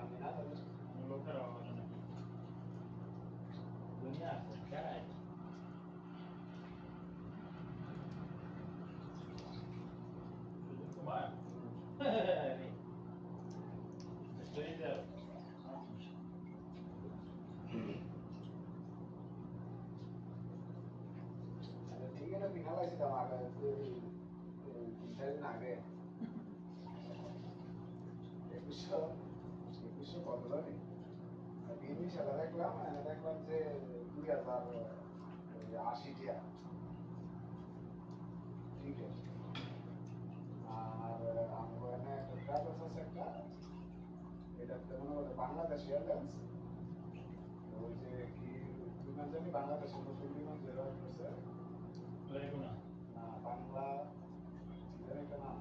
আমি না লোকের দুনিয়া দেখায় তোমার স্টোরি দাও ঠিক আছে পিঠা পাইছিলাম আগে 3 দিন আগে 2100 কত জানি বিএনপি সাথে দেখলাম যে 2080 টিয়া ঠিক আছে আর আমার এখানে একটা ট্রাভেলস আছে একটা এটাতে মনে হয় বাংলাদেশ এয়ারলাইন্স ওই যে কি বিমান জানি বাংলাদেশের নতুন বিমান যেটা করছে লেগুনা না বাংলা এর একটা নাম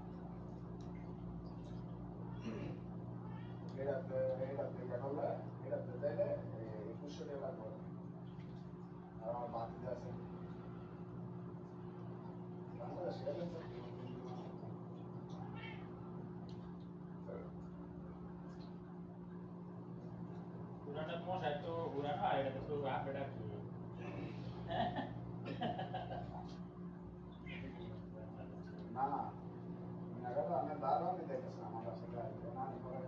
এটাতে কেটলে এটাতে যাইলে 2100 টাকা লাগবে আর আমার বাকি আছে বাংলাদেশ এয়ারলাইন্স পুরাটা মশাই তো উড়ানো আর এটা তো রাপেটা কি না না নাগাদ আমি দাঁড়ানো দেখেছি আমার কাছে না আমি করে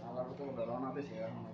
আমার তো রওনা দিছে এখন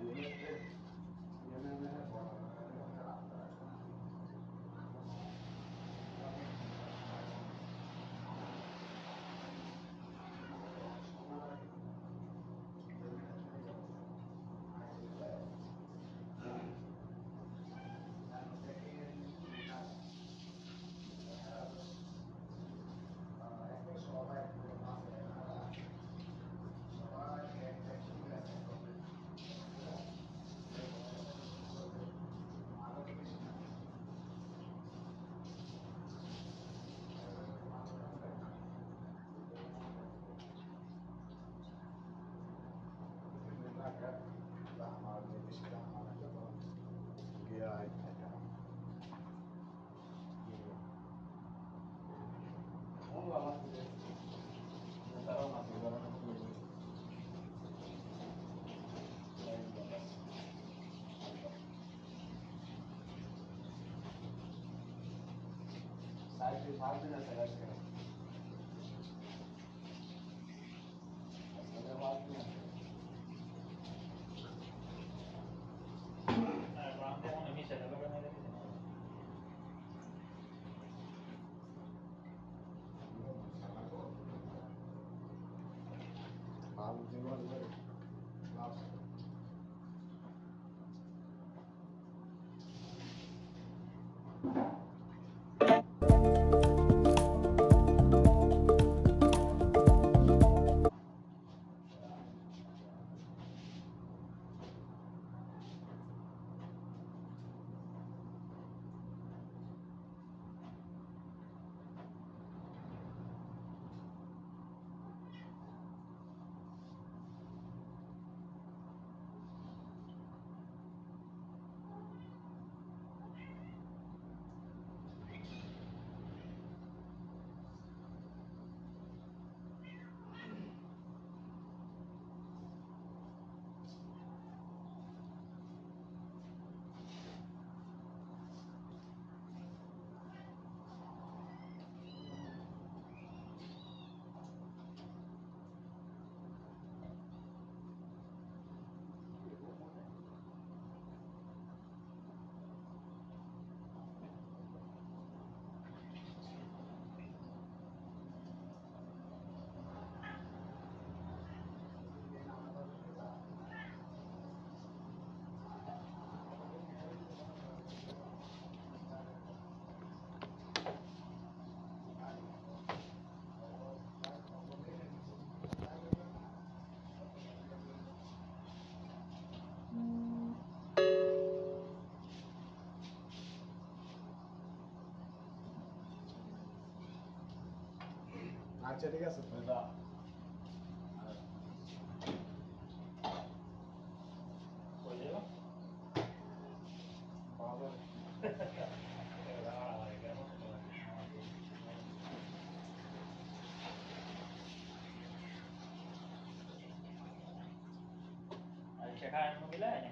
আচ্ছা ঠিক আছে বুঝলা কই যাও পাওয়া শেখায় মিলায় না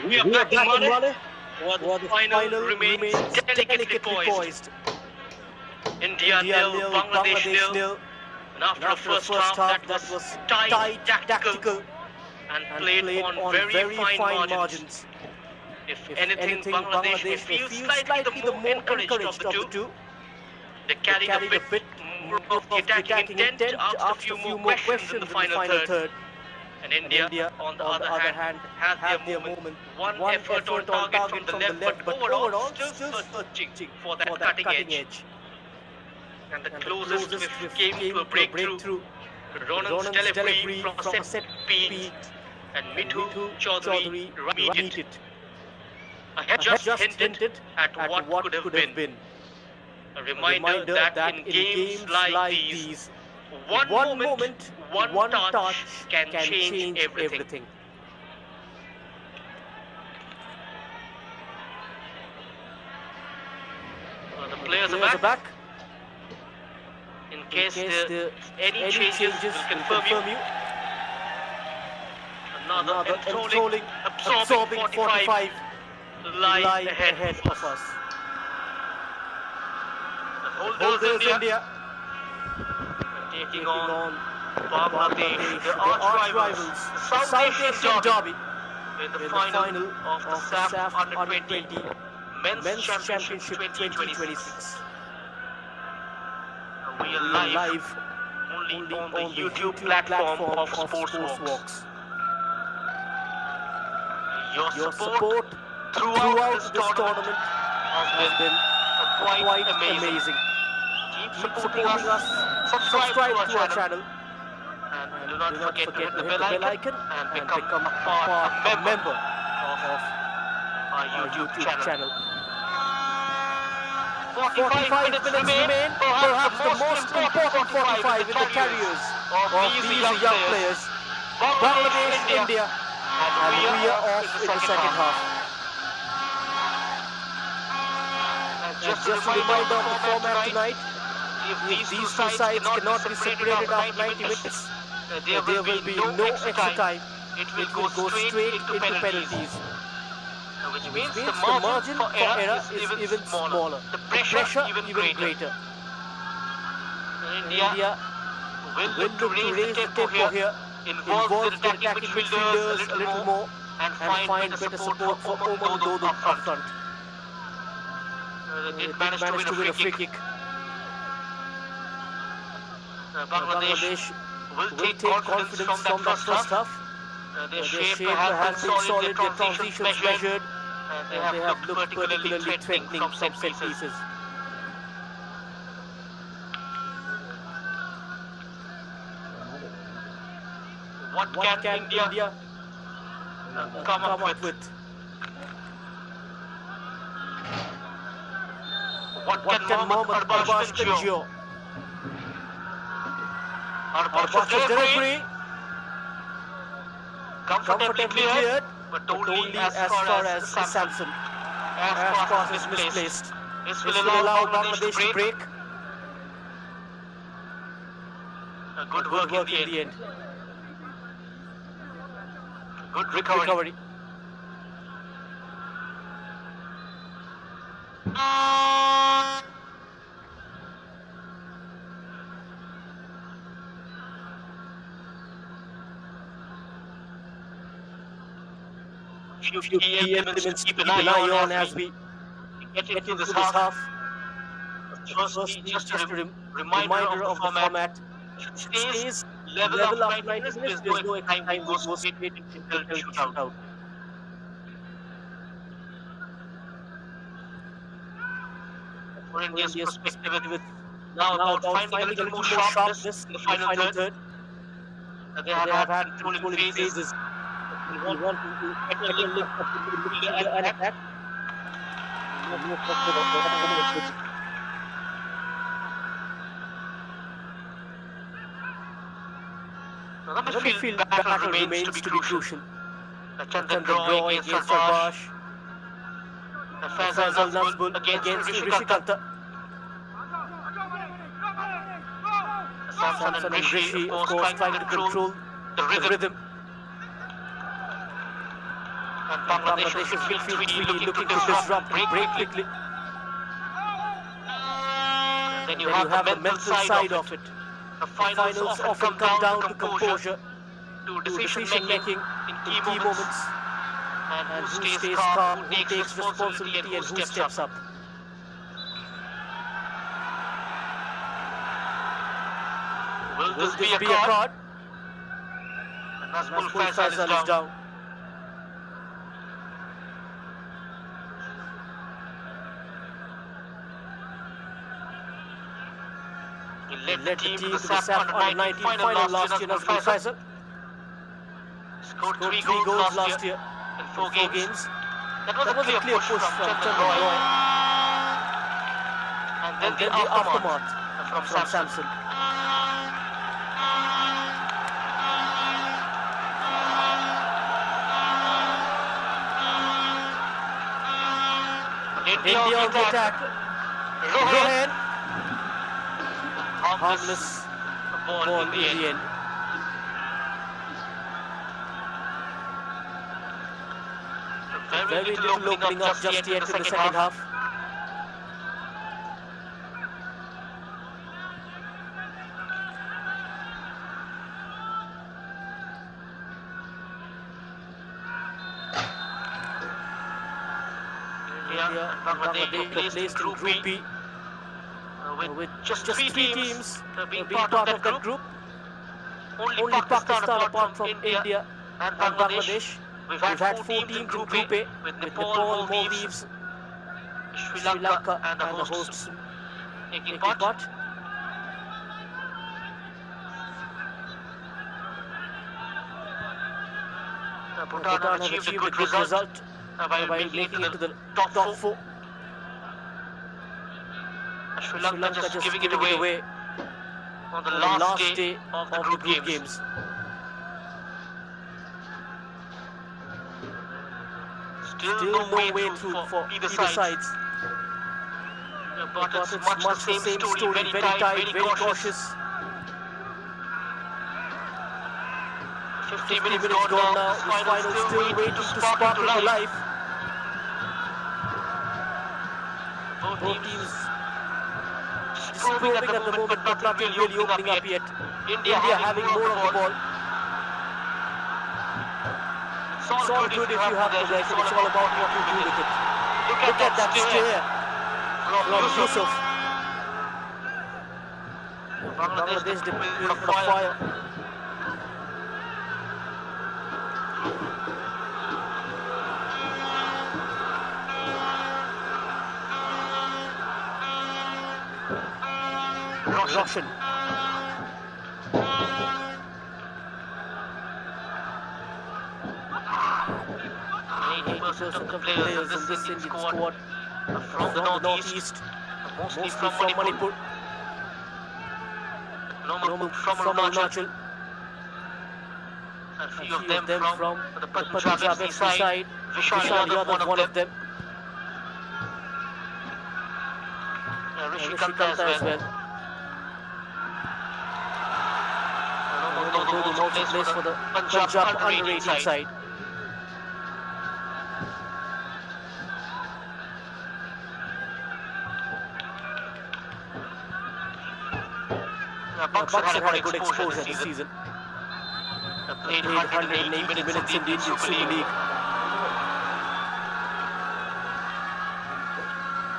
We are back in Male, where the final remains delicately poised. India nil, Bangladesh nil. And after a first half that was tight, tactical, and played on very fine margins. If anything, Bangladesh may feel slightly the more encouraged of the two. They carried a bit more of the attacking intent, asked a few more questions in the final third. And India, on the other hand, had their moment. One effort on target from the left, but overall still searching for that cutting edge. And the closest we came to a breakthrough. Ronan's delivery from a set piece, and Mithu Chaudhary remedied it. I have just hinted at what could have been. A reminder that in games like these, one moment, one touch can change everything. The players are back. In case there any changes, will confirm you. Another enthralling, absorbing 45 lie ahead of us. The holders India taking on Bangladesh, the arch rivals, the South Asian derby in the final of the Saff Under-20 Men's Championship 2026. We are live only on the YouTube platform of Sportswalks. Your support throughout this tournament has been quite amazing. Keep supporting us, subscribe to our channel, and do not forget to hit the bell icon and become a member of our YouTube channel. 45 minutes remain, perhaps the most important 45 in the careers of these young players. Bangladesh, India, and we are off in the second half. Just a reminder of the format tonight. If these two sides cannot be separated after 90 minutes, there will be no extra time. It will go straight into penalties. Which means the margin for error is even smaller. The pressure even greater. India will look to raise the tempo here, involve the attacking midfielders a little more, and find better support for Oman Dodo up front. They managed to win a free kick. Bangladesh will take confidence from that first half. Their shape has been solid, their transitions measured, and they have looked particularly threatening from set pieces. What can India come up with? What can Mohammad Arbash endure? Arbash delivery comfortably cleared, but only as far as Samson. As pass is misplaced. This will allow Bangladesh to break. A good work in the end. Good recovery. Few key elements to keep an eye on as we get into this half. Firstly, just a reminder of the format. It stays level up 90 minutes. There's no time goes straight into shootout. For India's perspective, now about finding a little more sharpness in the final third. They have had controlling phases. We want to get a look at the attack. The midfield battle remains to be crucial. Chandra draw against Arbash. Faisal Nazmul against Rishikanta. Samson and Rishi, of course, trying to control the rhythm. And Bangladesh's midfield really looking to disrupt and break quickly. And then you have the mental side of it. The finals often come down to composure, to decision making in key moments, and who stays calm, who takes responsibility, and who steps up. Will this be a card? And Nazmul Faisal is down. He led the team to the Saff Under-19 final last year, Nazmul Faisal. Scored 3 goals last year in 4 games. That was a clear push from Chandan Roy. And then the aftermath from Samson. India on the attack. Rohan. Harmless ball in the end. Very little opening up just yet in the second half. India and Bangladesh placed in Group B with just three teams being part of that group. Only Pakistan apart from India and Bangladesh. We've had 4 teams in Group A with Nepal, Maldives, Sri Lanka and the hosts taking part. Bhutan achieved a good result by making it to the top 4. Sri Lanka just giving it away on the last day of the group games. Still no way through for either sides. But it's much the same story, very tight, very cautious. 50 minutes gone now, the final still waiting to spark into life. Both teams just proving at the moment but not really opening up yet. India having more of the ball. It's all good if you have possession, it's all about what you do with it. Look at that stare from Yusuf. Bangladesh deployed for fire. Roshan. Most of the players in this Indian squad are from the northeast, mostly from Manipur, from Arunachal, and a few of them from the Punjab FC side. Vishal Yadav, one of them. Rishi Kanta as well. Dodu also plays for the Punjab under-18 side. Bucks had a good exposure this season. Played 180 minutes in the Indian Super League.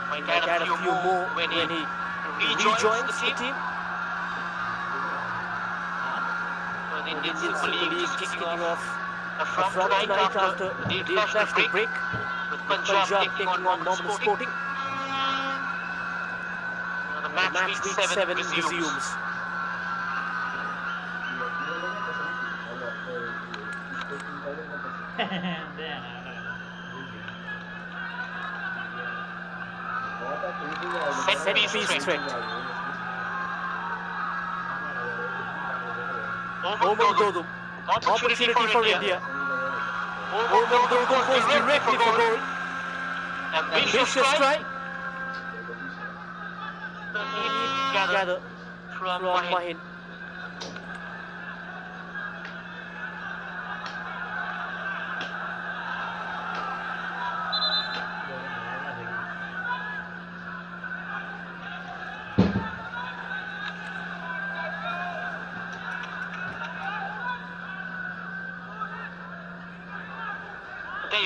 Might add a few more when he rejoins the team. The Indian Super League is kicking off from tonight after the international break, with Punjab taking on Normal Sporting. The match week 7 resumes. Set piece threat. Omar Dodu. Opportunity for India. Omar Dodu goes directly for goal. Ambitious strike. Gather from Mahin.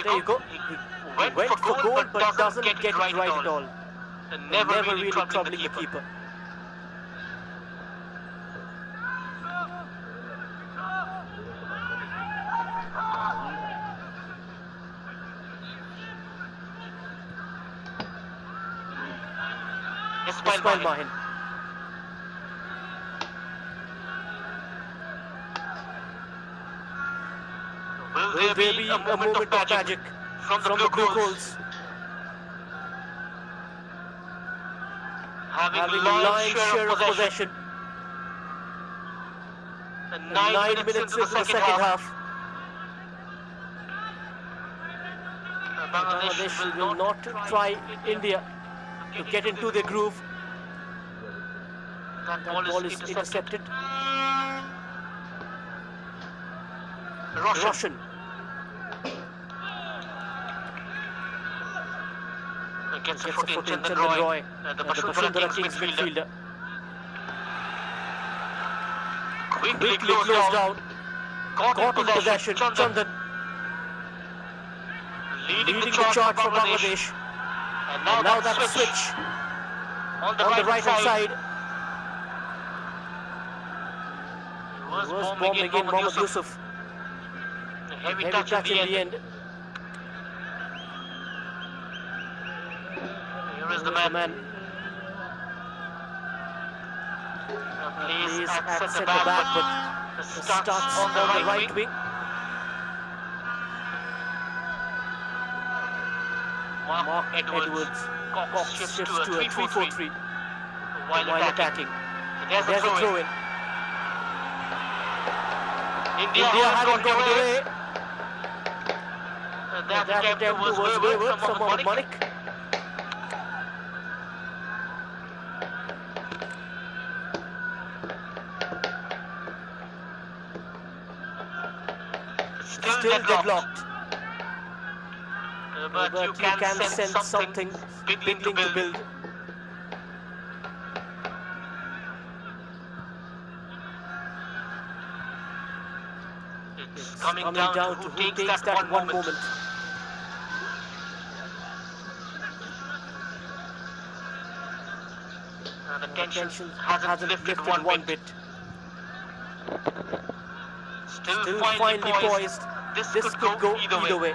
There you go. He went for goal but doesn't get it right at all. Never really troubling the keeper. Ismail Mahin. Will there be a moment of magic from the blue goals. Having a lion's share of possession. And 9 minutes into the second half. Bangladesh will not try India to get into the groove. That ball is intercepted. Roshan. Gets a foot in Chandan Roy, the Bashundhara Kings midfielder. Quickly closed down. Caught in possession. Chandan. Leading the charge for Bangladesh. And now that switch on the right hand side. He was bombing in Mohammad Yusuf. A heavy touch in the end. Here is the man. Plays at centre back, but starts on the right wing. Mark Edwards shifts to a 3-4-3 while attacking. There's a throw in. India hadn't gone away. That attempt was wayward from Mohammad Malik. Still deadlocked. But you can sense something beginning to build. It's coming down to who takes that one moment. The tension hasn't lifted one bit. Still finely poised. This could go either way.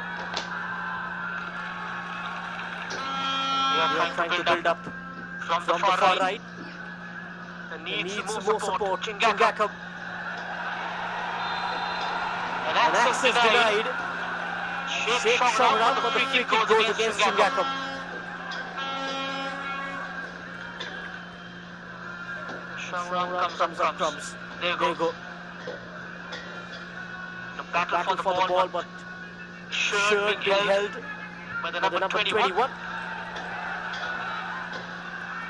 They are trying to build up from the far right. And needs more support. Chingakam. And access denied. Sheikh Shamran, but the free kick goes against Chingakam. Shamran comes. There you go. The battle for the ball, but shirt being held by the number 21.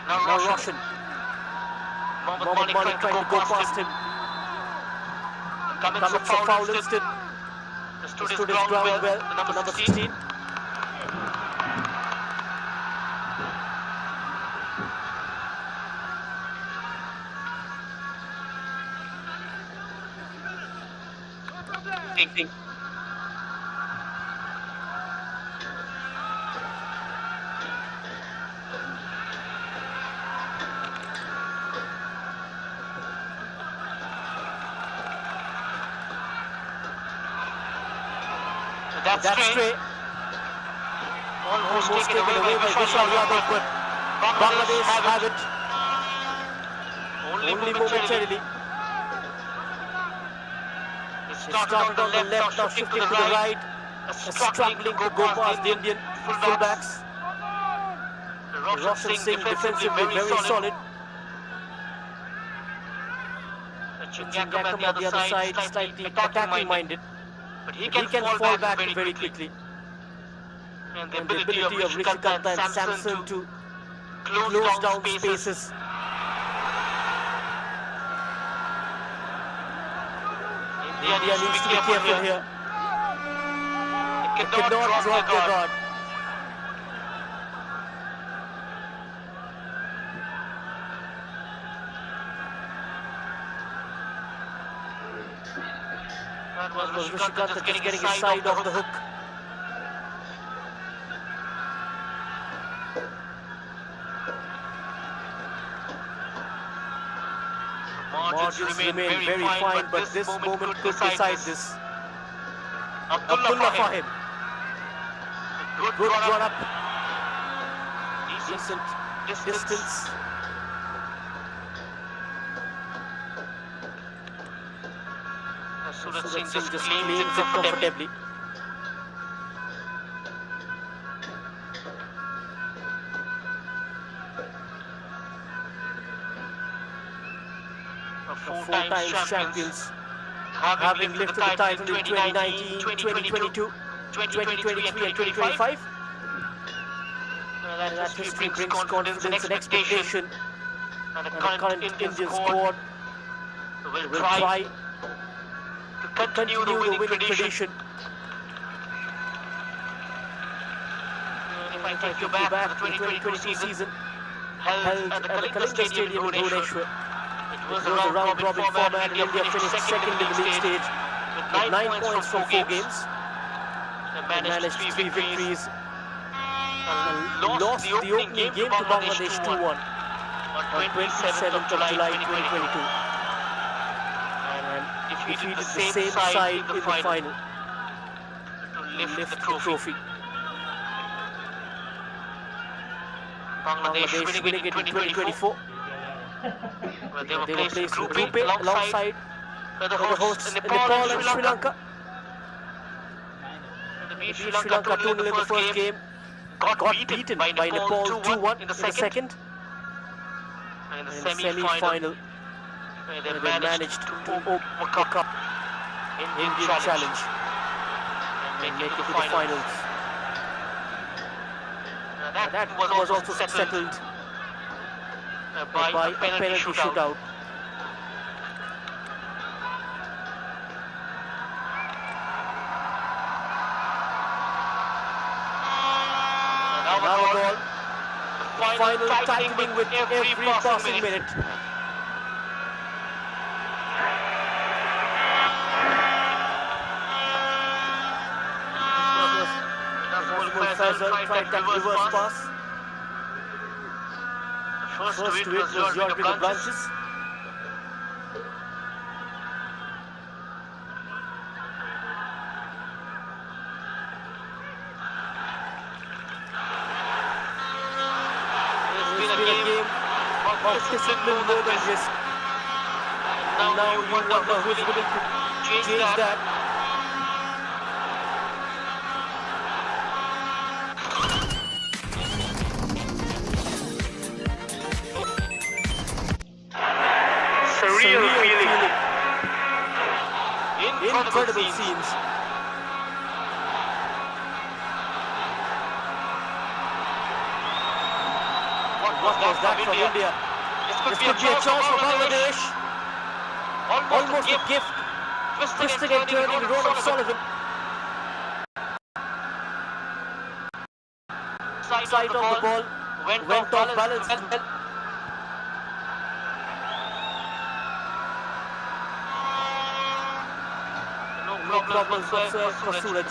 Now Roshan. Mohammad Malik trying to go past him. Coming for foul instead. Stood his ground well, the number 16. Ding. That's straight. Almost taken away by Vishal Yadav, but Bangladesh have it. Only momentarily. It started on the left, now shifting to the right. Struggling to go past the Indian fullbacks. Roshan Singh defensively very solid. Chingakam on the other side, slightly attacking minded. But he can fall back very quickly. And the ability of Rishikanta and Samson to close down spaces. India needs to be careful here. They cannot drop their guard. That was Rishikanta just getting his side off the hook. Margins remain very fine, but this moment could decide this. Abdullah Fahim. Good run up. Decent distance. Suraj Singh just cleans it comfortably. four times champions, having lifted the title in 2019, 2022, 2023 and 2025. That history brings confidence and expectation, and the current Indian squad will try to continue the winning tradition. If I take you back to the 2022 season, held at the Kalinga Stadium in Bhubaneswar. It was a round-robin format, and India finished second in the league stage with 9 points from 4 games. they They managed 3 victories and lost the opening game to Bangladesh 2-1 on on 27th of July 2022 and defeated the same side in the final to to lift lift the the trophy. trophy. Bangladesh Bangladesh winning it in 2024, where they were They were placed in placed in Group Group A A alongside the the hosts hosts Nepal and Sri Lanka. They They beat beat Sri Lanka 2-0 in the first game, got got beaten beaten by Nepal 2-1 in in the second, and in the and in the semi-final, semi-final where they they managed to overcome Indian Indian challenge and and make make it it to to the the finals. That was also settled by by a penalty shootout. And Now our a goal, goal, the final tightening with every passing minute. Faisal tried that reverse pass. First First to to it it was was Rodrigo Rodrigo Branches. Branches. It's It's been a been a game game of of discipline more than risk. And Now you wonder who's willing to change that. Surreal feeling. Incredible scenes. scenes. What was that from India? This This could be a chance for Bangladesh. Almost a gift. Twisting and turning Ronan Sullivan. Side of the ball went off balance. No problems whatsoever for Suraj.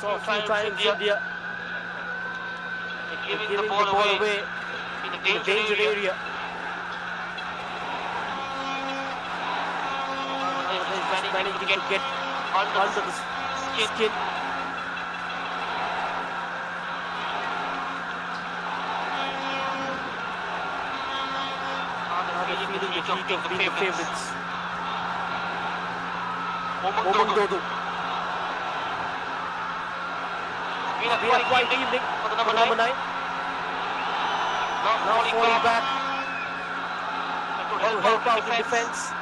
Saw a few times India giving the ball away in the in the danger area. Managing to get under the skin. Now they're feeling the heat of being the favourites. Momondodo. Been a Been a quiet evening for the for number number 9. 9. Now Now falling back to to help out in defence.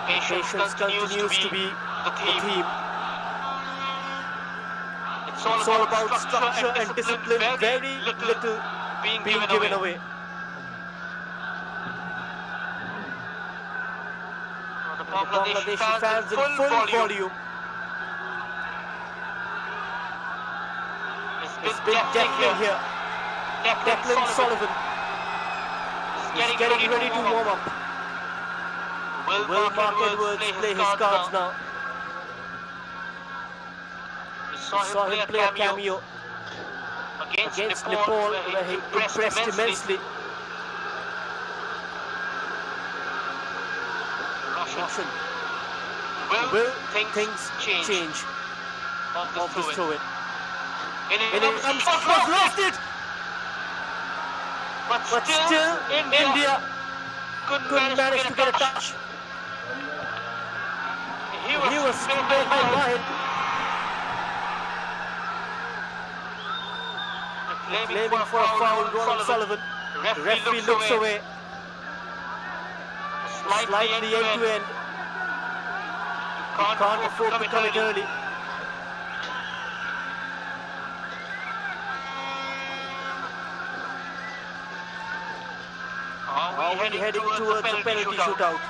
Patience continues to be the the theme. theme. It's It's all about structure and discipline, very little being being given given away. away. The The Bangladeshi Bangladeshi fans in full volume. It's been deafening here. Declan Sullivan is getting ready to warm up. Will Mark Edwards play his cards now? We Saw him play a cameo against Nepal where he impressed immensely. Russian. Will things change of this throw-in? In And it comes, lost it! But still India couldn't manage to get a touch. He was cleared by Wahid. Claiming for a foul, Ronald Sullivan. The referee looks away. Slightly end to end. Can't afford to come in early. Are we heading towards a penalty shootout?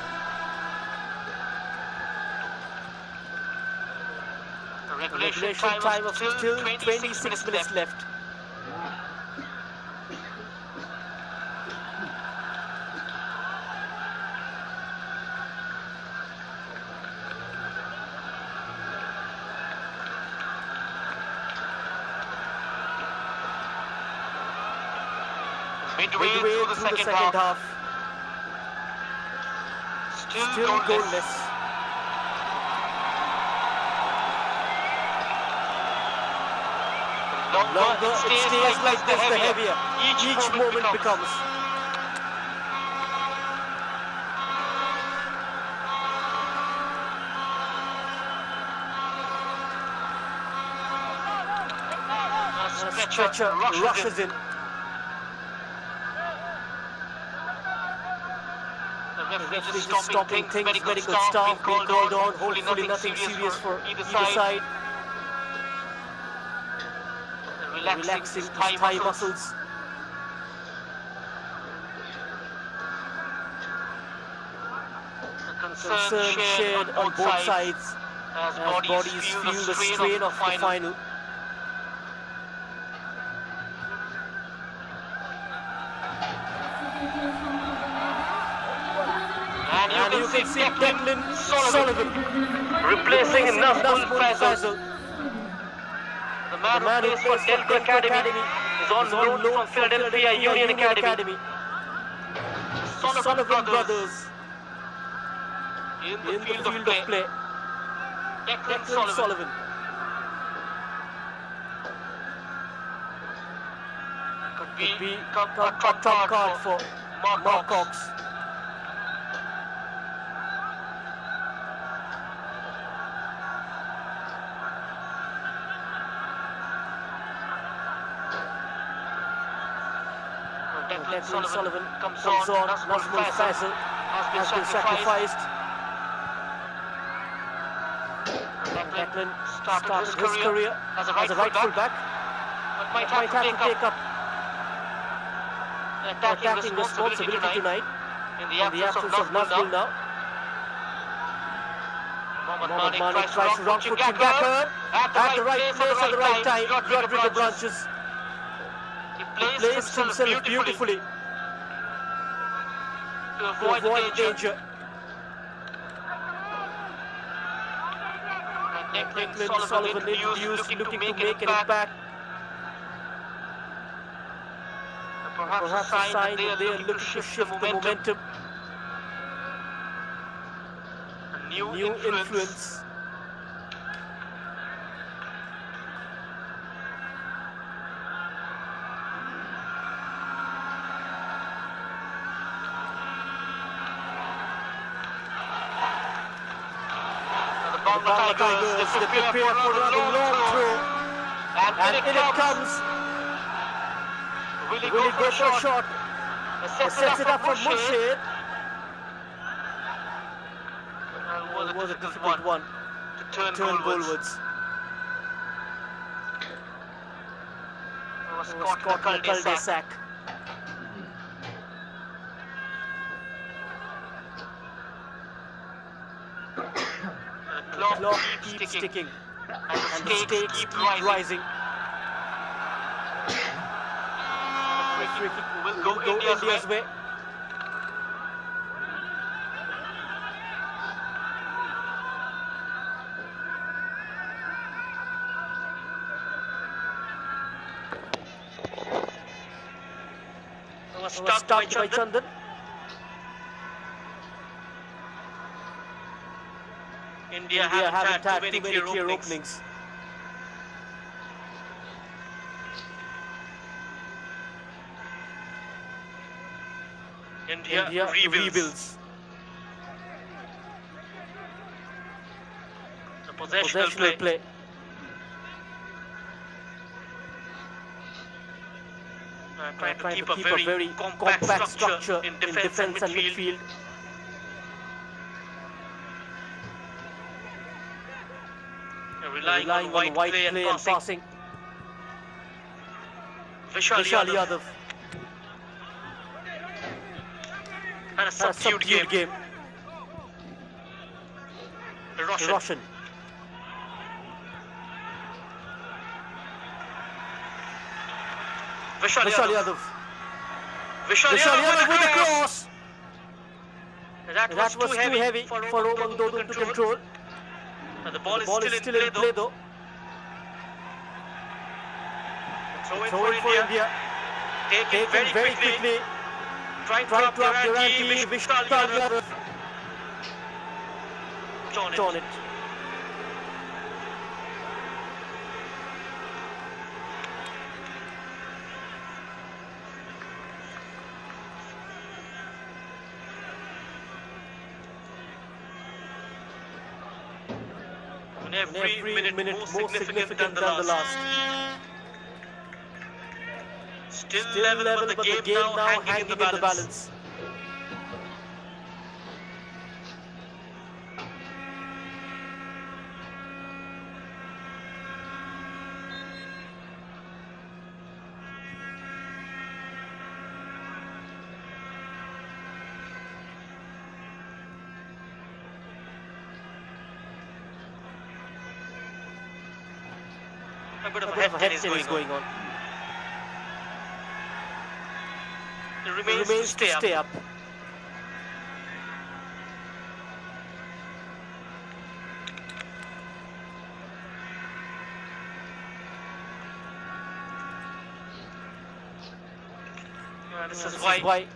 Regulation time of still 26 minutes left. Midway through the second half. Still goalless. Longer it stays like this, the heavier each moment becomes. A stretcher rushes in. Referee stopping things, medical staff being called on, hopefully nothing serious for either side. Relaxing thigh muscles. Concern shared on both sides as bodies feel the strain of the final. And you can see Declan Sullivan replacing Nazmul Faisal. The man who plays for Delta Academy is on loan from Philadelphia Union Academy. Sullivan brothers in the field of play. Declan Sullivan. Could be a top card for Mark Cox. Declan Sullivan comes on. Nazmul Faisal has been sacrificed. Declan started his career as a right full-back, but might have to take up attacking responsibility tonight in the absence of Nazmul now. Mohamed Mane tries to wrong foot backhand at the right place at the right time. Rodrigo Branches. He plays himself beautifully to avoid the danger. Declan Sullivan introduced, looking to make an impact. Perhaps a sign that they are looking to shift the momentum. A new influence. The Tigers, they prepare for another long throw, and in it comes. Will he go for a shot? Sets it up for Murshid. It was a difficult one to turn goalwards. It was caught in a cul-de-sac. The clock keeps ticking, and the stakes keep rising. The free kick will go India's way. It was stopped by Chandan. India haven't had too many clear openings. India rebuilds. The possessional play. Trying to keep a very compact structure in defense and midfield. Relying on wide play and passing. Vishal Yadav. And a subdued game. Roshan. Vishal Yadav. Vishal Yadav with the cross. That was too heavy for Roman Dodun to control. And the ball is still in play though. Throw in for India. Taken very quickly. Trying to up Durante. Vishal Yadav. John it. Every minute more significant than the last. Still level, but the game now hanging in the balance. A bit of a head tennis going on. It remains to stay up. This is why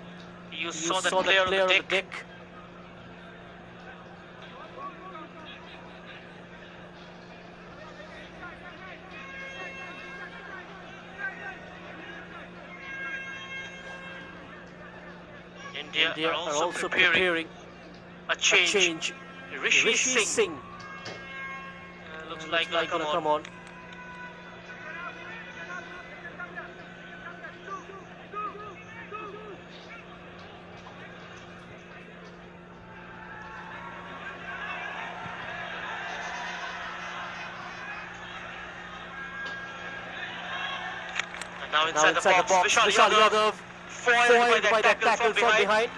you saw that player on the deck. India are also preparing a change. Rishi Singh. Looks like gonna come on. And now inside the box, Vishal Yadav. Foiled by that tackle from behind.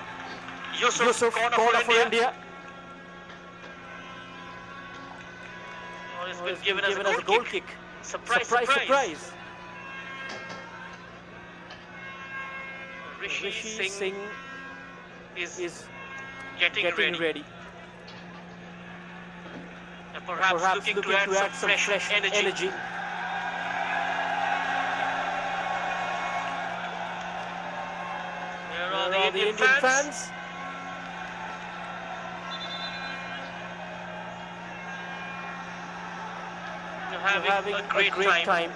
Yusuf corner for India. It's been given as a goal kick. Surprise. Rishi Singh is getting ready. And perhaps looking to add some fresh energy. The Indian fans. They're having a great time.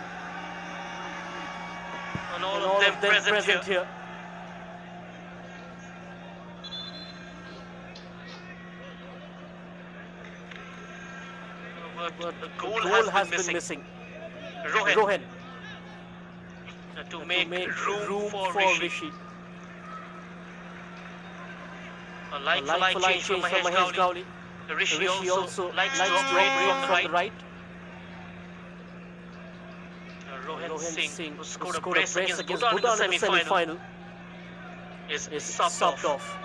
And all of them present here. But the goal has been missing. Rohan. To make room for Rishi. A like change from Mahesh Gowli. Rishi also likes to operate from the right. Rohan Singh, who scored a brace against Bhutan in the semi-final, is subbed off.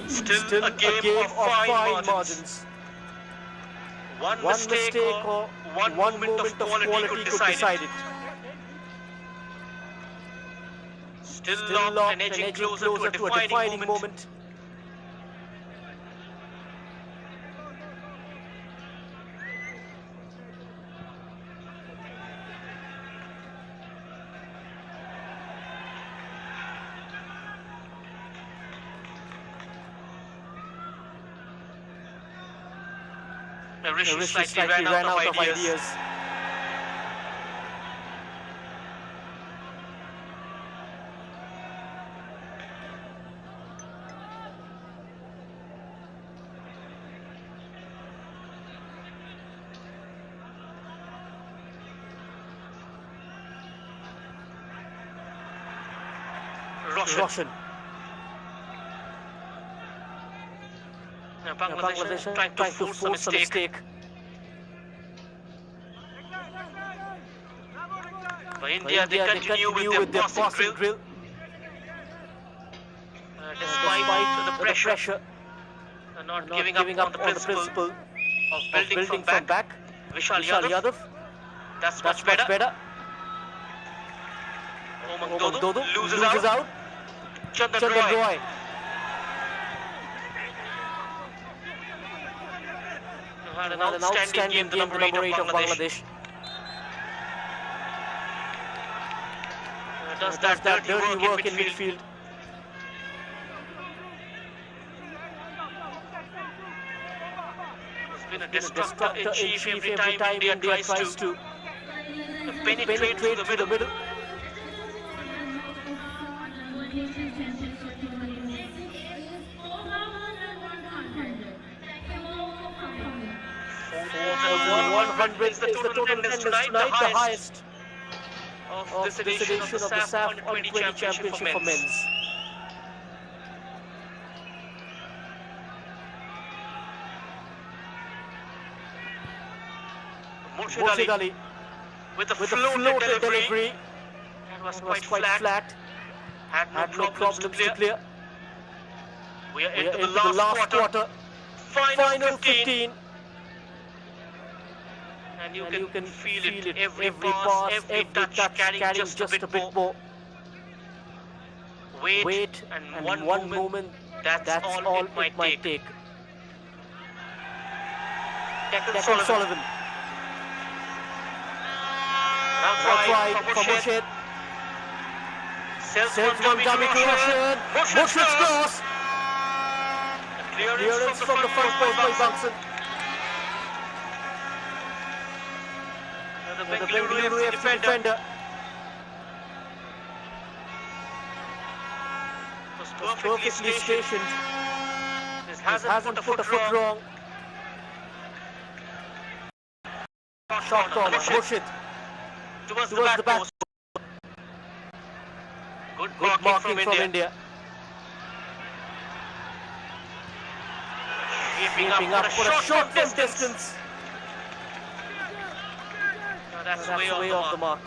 Still a game of fine margins. One mistake or one moment of quality could decide it. Still locked and edging closer to a defining moment. Rishi slightly ran out of ideas. Roshan. Now Bangladesh trying to force a mistake. But India, they continue with their passing drill. Despite the pressure, not giving up on the principle of building from back. Vishal Yadav. That's much better. Omang Dodo loses out. Chandan Roy. Had an outstanding game, the number 8 of Bangladesh. Does that dirty work in midfield. It's been a destructor in chief every time India tries to penetrate through the middle. Is the total attendance tonight, the highest of this edition of the Saff U20 Championship for men's. Murshid Ali with a floated delivery. It was quite flat. Had no problems to clear. We are into the last quarter. Final 15. And you can feel it, every pass, every touch carrying just a bit more weight and one moment, that's all it might take. Declan Sullivan. Outside for Murshid. Sells one dummy to Roshan. Murshid's cross. Clearance from the front post by Bunsen. The Bengaluru FC defender was perfectly stationed. Hasn't put a foot wrong. Shot corner, Murshid towards the back post. Good marking from India. Keeping up for a short distance. That's way off the mark.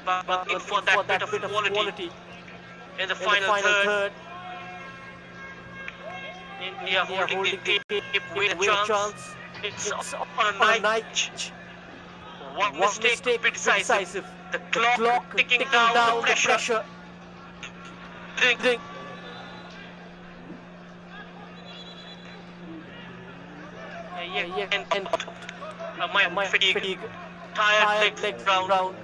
But for that bit of quality in the final third. India holding the tape with a chance. It's on a night. One mistake decisive. The clock ticking down, the pressure. Ding. And my fatigue, tired legs round.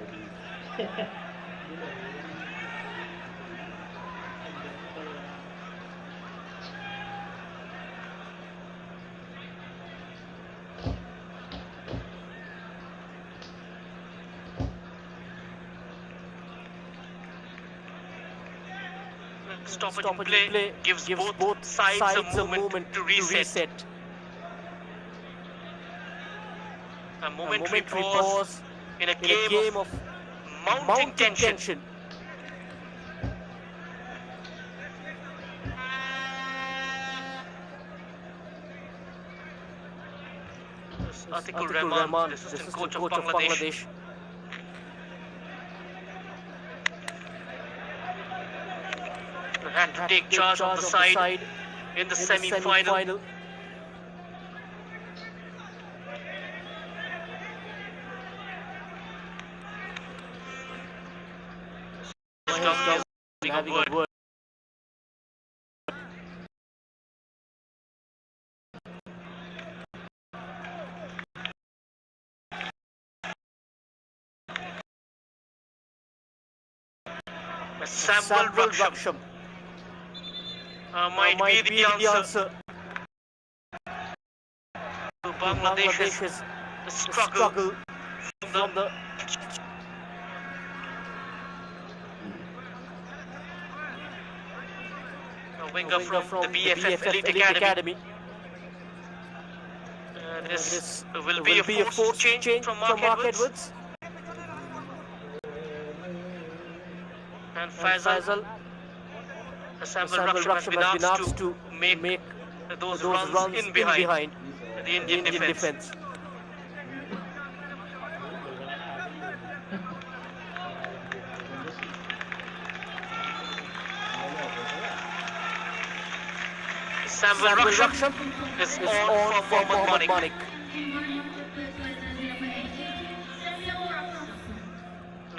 Stoppage in play gives both sides a moment to reset. A momentary pause in a game of mounting tension. Atikur Rahman, the assistant coach of Bangladesh. Had to take charge of the side in the semi-final. Having a word. Sample Raksham might be the answer to Bangladesh's struggle from the winger from the BFF Elite Academy. This will be a forced change from Mark Edwards. And Faisal Sample Raksham has been asked to make those runs in behind the Indian defense. Sample Raksham is on for Mohammad Manik.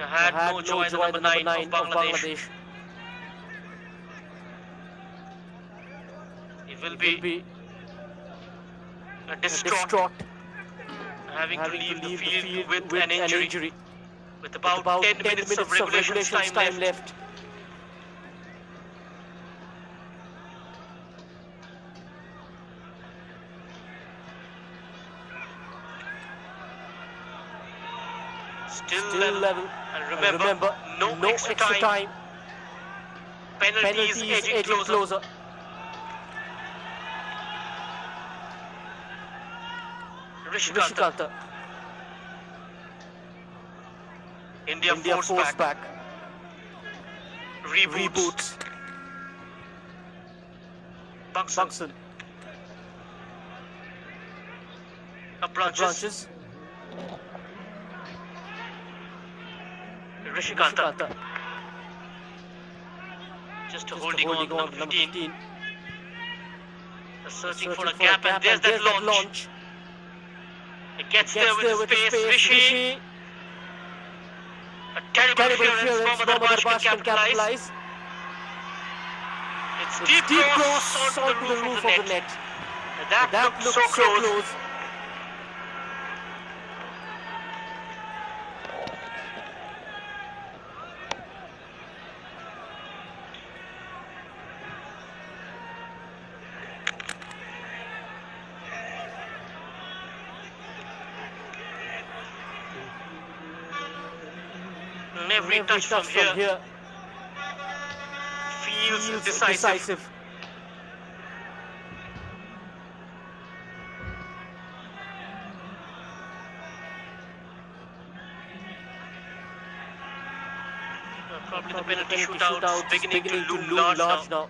Had no joy, the number 9 of Bangladesh. He will be distraught, having to leave the field with an injury. With about 10 minutes of regulation time left. Still level. And remember, no extra time. Penalties edging closer. Rishikanta. India force back. Reboots. Buxton. Branches. Rishikanta. Just holding on to number 15. Searching for a gap, and there's that launch. It gets there with space. Rishi. A terrible clearance. Mohammad Arbash can capitalize. It's deep cross onto the roof of the net. That looks so close. Every touch from here feels decisive. Probably the penalty shootout is beginning to loom large now.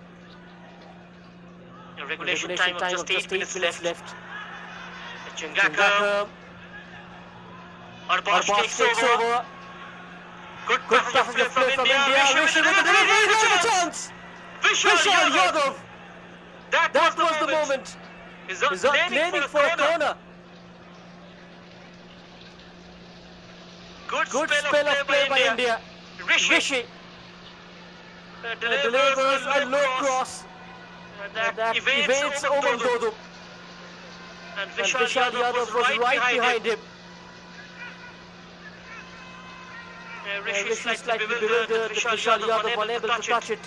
A regulation time of just 8 minutes left. Chingaka. Arbash takes over. Good passage of play from India. Rishi with a chance. Vishal Yadav. That was the moment. He's aiming for a corner. Good spell of play by India. Rishi delivers a low cross. That evades Oman Dodo. And Vishal Yadav was right behind him. Rishi slightly bewildered that Vishal Yadav unable to touch it.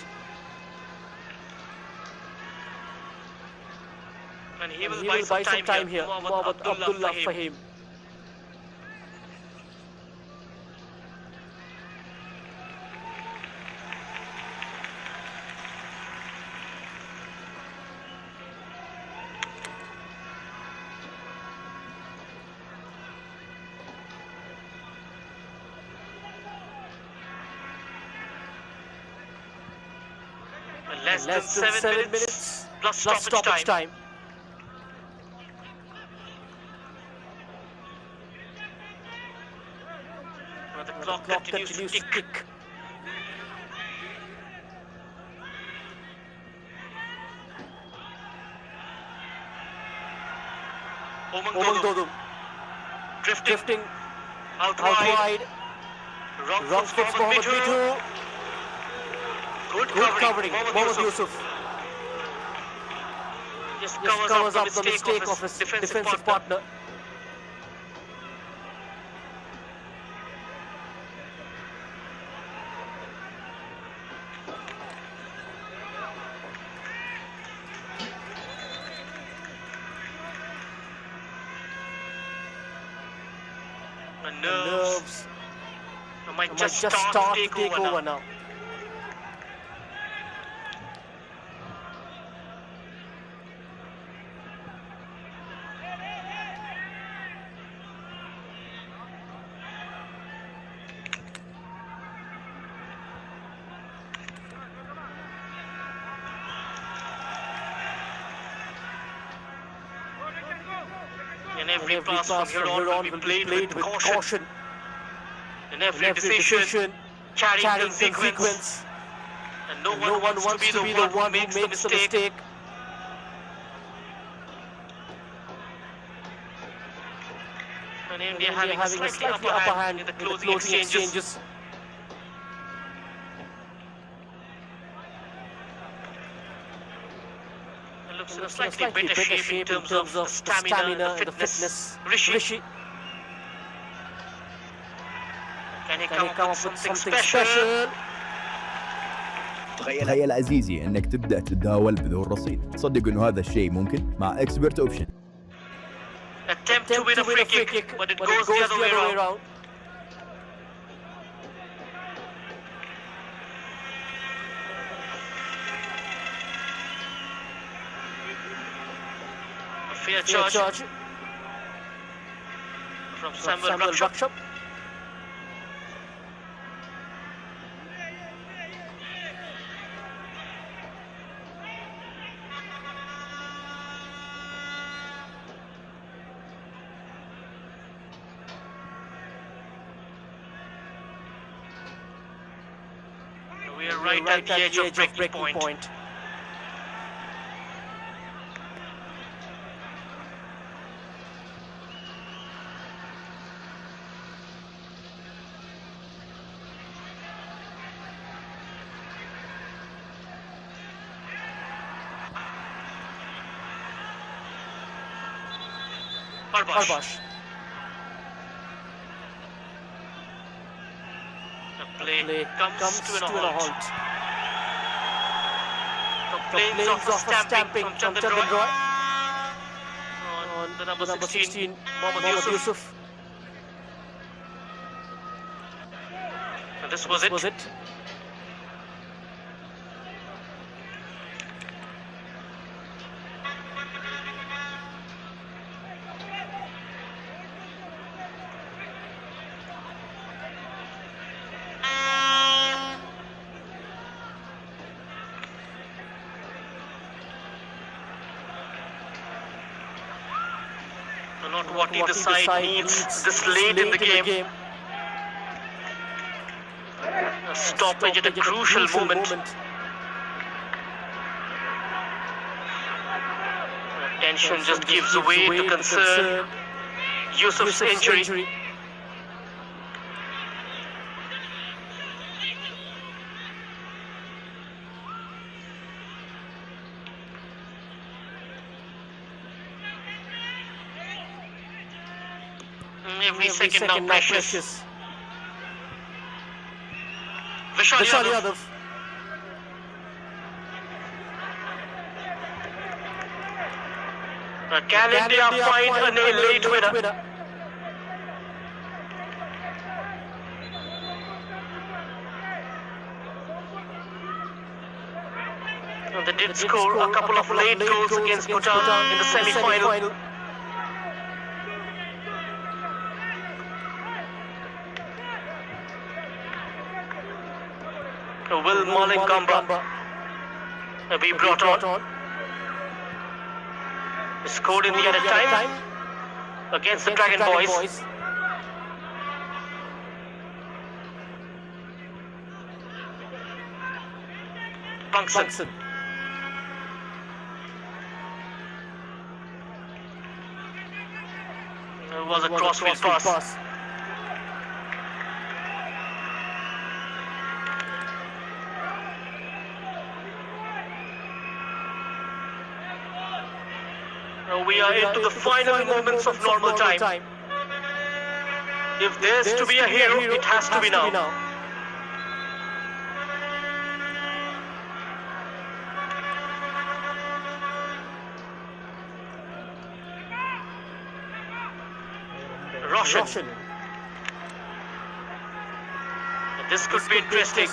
And he will buy some time here. Mohammad Abdullah Fahim. Less than 7 minutes plus stoppage time. The clock continues to tick. Oman Dodo drifting out wide. Wrong foot Mohammad Mitu. Good covering, Mohammad Yusuf. Just covers up the mistake of his defensive partner. The nerves might just start to take over now. And every pass from here on will be played with caution. In every decision, carrying the sequence. And no one wants to be the one who makes the mistake. And India having a slightly upper hand in the closing exchanges. Looks in a slightly better shape in terms of the stamina and the fitness. Rishi. Can he come up with something special? تخيل عزيزي انك تبدا تتداول بدون رصيد. تصدق انه هذا الشيء ممكن مع اكسبرت اوبشن. Attempt to win a free kick, but it goes the other way around. A fair charge from Samuel Rakshap. We are right at the edge of breaking point. Arbash. The play comes to a halt. Complaints of a stamping from Chandan Roy on the number 16, Mohammad Yusuf. And this was it. Not what either side needs this late in the game. A stoppage at a crucial moment. Tension just gives way to concern. Yusuf's injury. Every second now precious. Vishal Yadav. Can India find a late winner? They did score a couple of late goals against Bhutan in the semi-final. Will Malingamba be brought on. He scored in the added time against the Dragon Boys. Bangson. It was a crossfield pass. We are into the final moments of normal time. If there's to be a hero, it has to be now. Roshan. This could be interesting.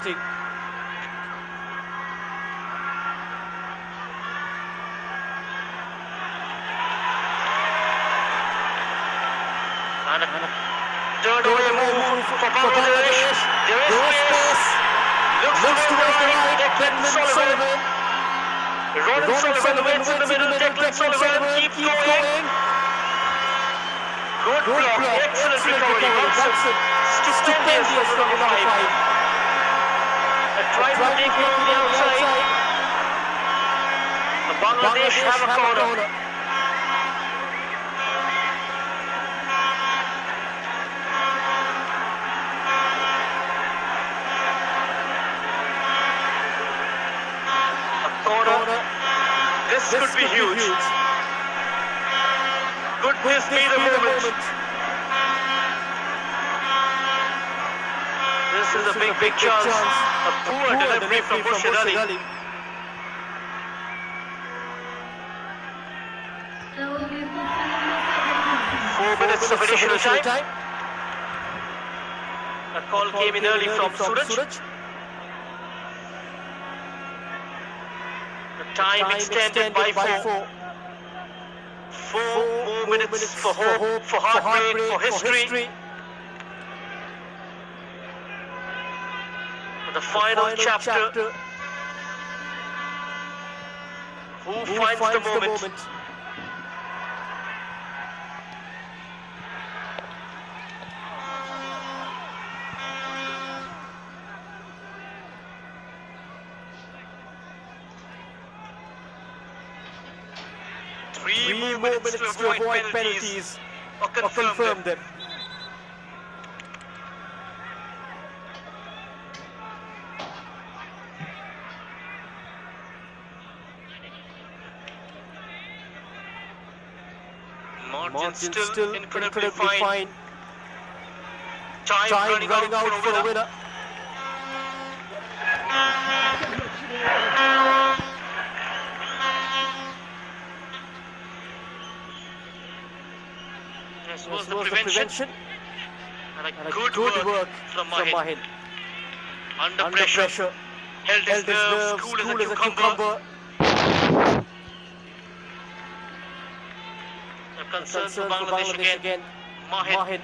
And a turn away move for Bangladesh. There is space. Looks towards the right. Declan Sullivan. Ronald Sullivan wins in the middle. Declan Sullivan keeps going. Good block. Excellent recovery. Watson. Stupendous from number 5. A try to take it to the outside. The Bangladesh have a corner. This could be huge. Could this be the moment? This is a big chance. A poor delivery from Murshid Ali. 4 minutes of additional time. A call came in early from Suraj. Time extended by 4. 4 more minutes for hope, for heartbreak, for history. The final chapter. Who finds the moment? Three more minutes to avoid penalties or confirm them. Margin still incredibly fine. Time running out for a winner. This was the prevention. And a good work from Mahin. Under pressure. Held his nerves, cool as a cucumber. The concerns for Bangladesh again. Mahin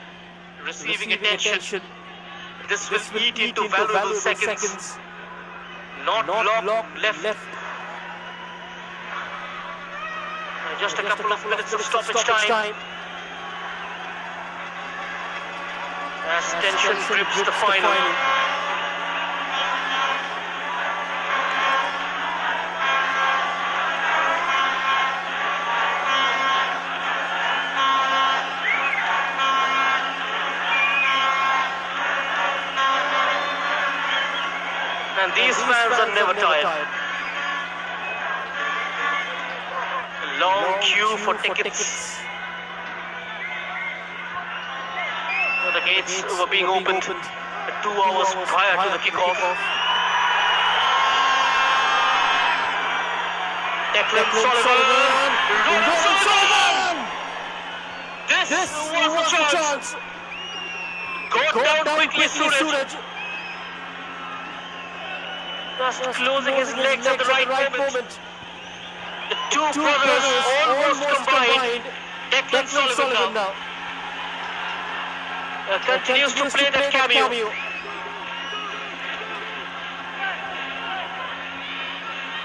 receiving attention. This will eat into valuable seconds. Not long left. Just a couple of minutes of stoppage time. As tension grips the final. And these fans are never tired. A long queue for tickets. The gates were being opened 2 hours prior to the kickoff. Declan Sullivan! Ronald Sullivan! This was a chance! Got down quickly, Suraj. Just closing his legs at the right moment. The two brothers almost combined. Declan Sullivan now. Continues to play that cameo.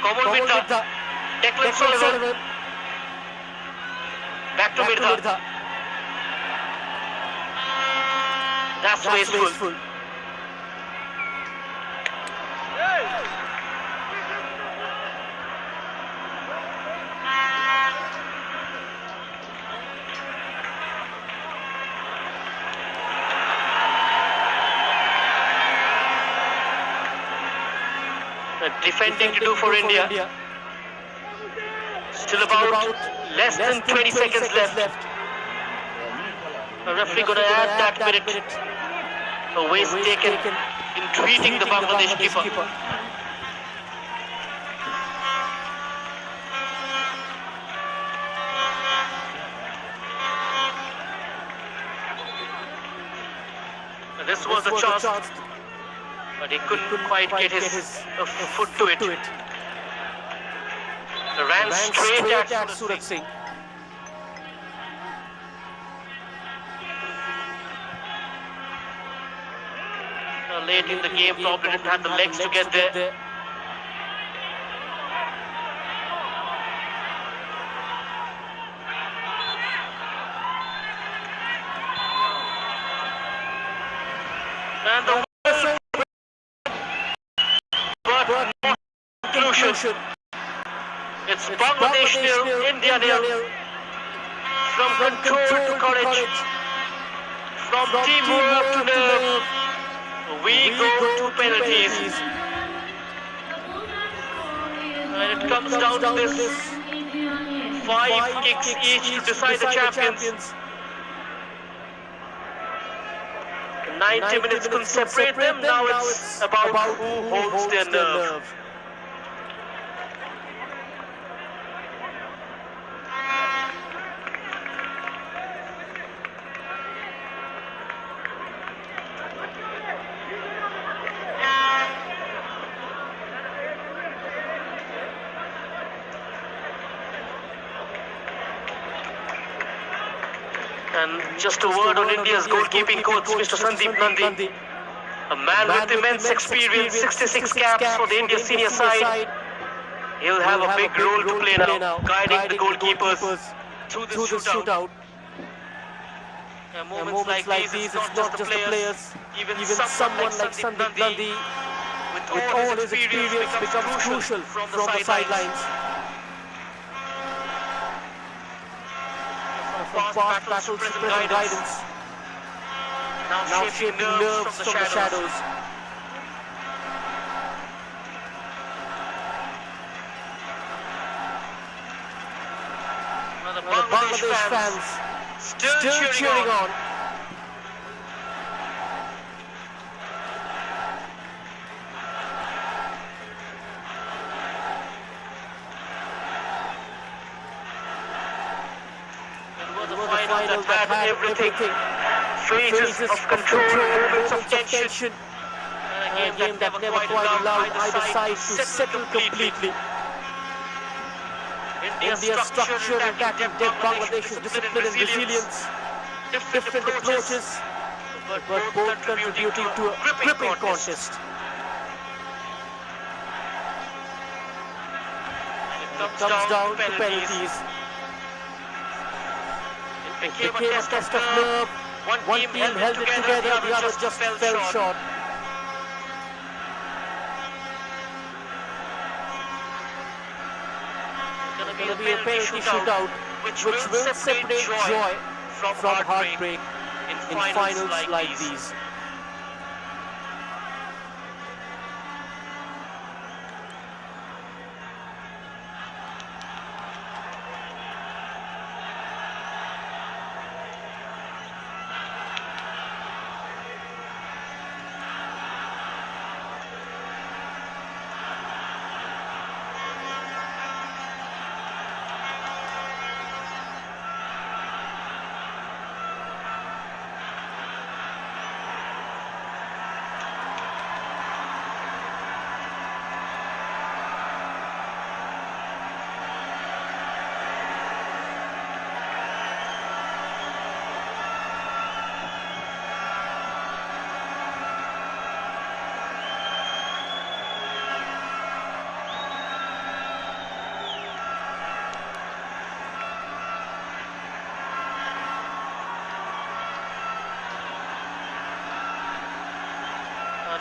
Common Mirza. Declan Sullivan. Back to Mirza. That's wasteful. Defending to do for India. Still about less than 20 seconds left. The referee going to add that minute. A waste taken in treating the Bangladesh keeper. This was the chance. but he couldn't quite get his foot to it. Ran straight at Suraj Singh. Late in the game, probably didn't have the legs to get there. And the conclusion. It's Bangladesh nil, India nil. From control to courage, from teamwork to nerve, we go to penalties. And it comes down to this 5 kicks each to decide the champions. 90 minutes couldn't separate them, now it's about who holds their nerve. And just a word on India's goalkeeping coach, Mr. Sandeep Nandi. A man with immense experience, 66 caps for the India senior side. He'll have a big role to play now, guiding the goalkeepers through this shootout. And moments like these, it's not just the players. Even someone like Sandeep Nandi, with all his experience, becomes crucial from the sidelines. Past battles, present guidance. Now shaping nerves from the shadows. The Bangladesh fans still cheering on. Final that had everything. Phases of control, moments of tension. A game that never quite allowed either side to settle completely. India's structure and attacking depth, Bangladesh's discipline and resilience. Different approaches, but both contributing to a gripping contest. It comes down to penalties. It became a test of nerve. One team held it together, the other just fell short. It's going to be a penalty shootout, which will separate joy from heartbreak in finals like these.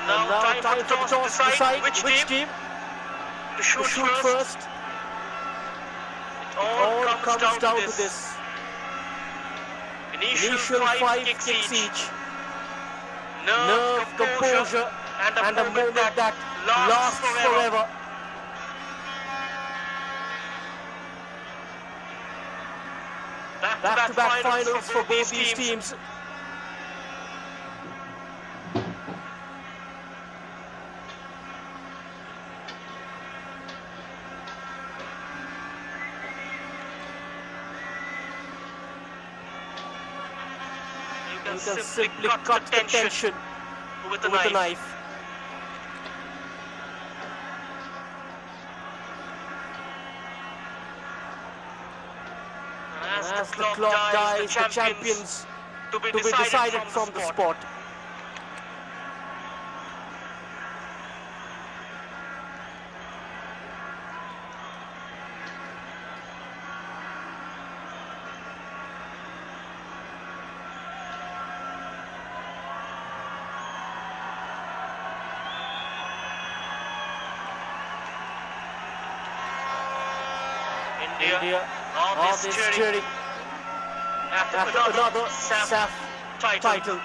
Now time for the toss to decide which team to shoot first. It all comes down to this. Initial 5 kicks each. Nerve, composure, and a moment that lasts forever. Back-to-back finals for both these teams. You can simply cut the tension with a knife. clock dies, the champions to be decided from the spot. India on this journey after another Saff title.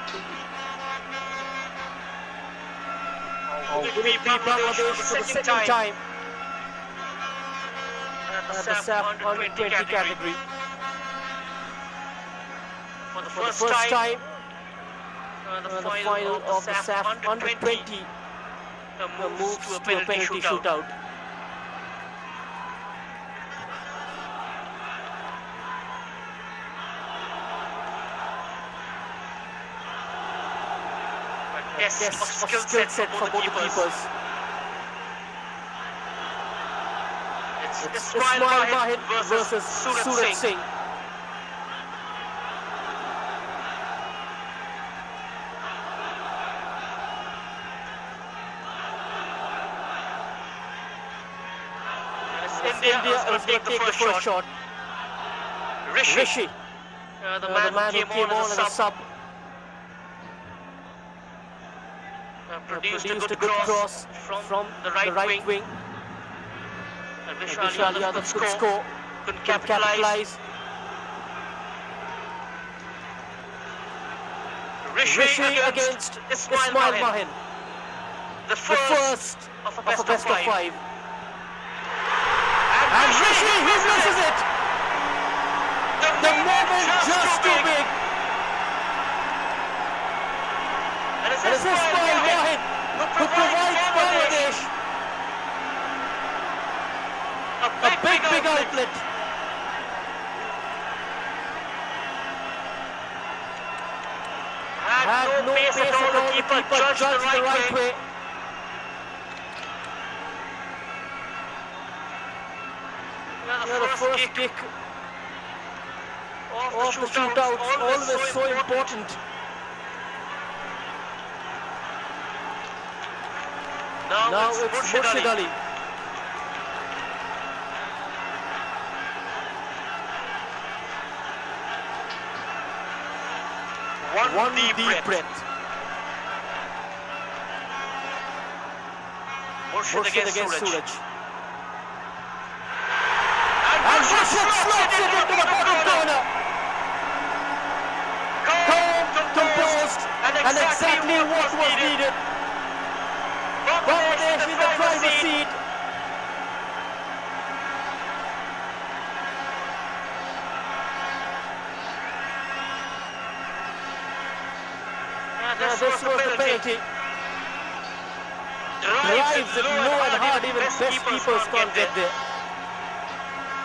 Will it be Bangladesh for the second time at the Saff under 20 category? For the first time, the final of the Saff under 20 moves to a penalty shootout. Test of skill set for both the keepers. It's Ismail Mahid versus Suraj Singh. India is going to take the first shot. Rishi, the man who came on as a sub. Produced a good cross from the right wing. And Vishal Yadav could score, couldn't capitalize. Rishi against Ismail Mahid. The first of a best of five. And Rishi, he misses it! The moment just too big. And it's Ismail Mahid who provides Bangladesh a big outlet. Had no pace at all, the keeper judged the right way. The first kick of the shootout, always so important. Now it's Murshid Ali. One deep breath. Murshid against Suraj. And Murshid slots it into the bottom corner. Calm, composed, and exactly what was needed. Bangladesh in the driver's seat. This was the penalty. Drives it low and hard, even best keepers can't get there.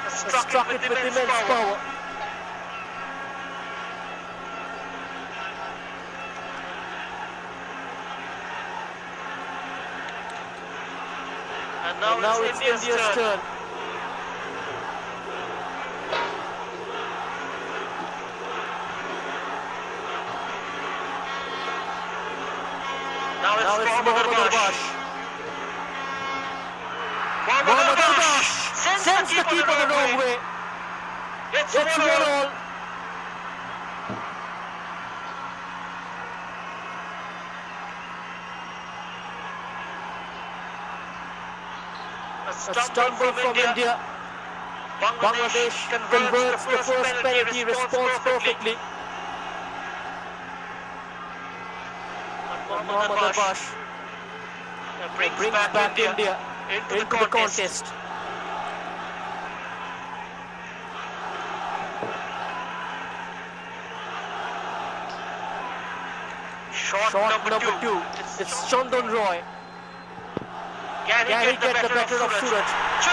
Struck it with immense power. And now it's India's turn. Now it's Mohammad Abbas. Mohammad Abbas sends the keeper the wrong way. It's 1-all. A stumble from India. Bangladesh converts the first penalty response perfectly. Mohammad Abbas brings back India into the contest. Shot number 2. It's Chandan Roy. Can he get the better of Suraj?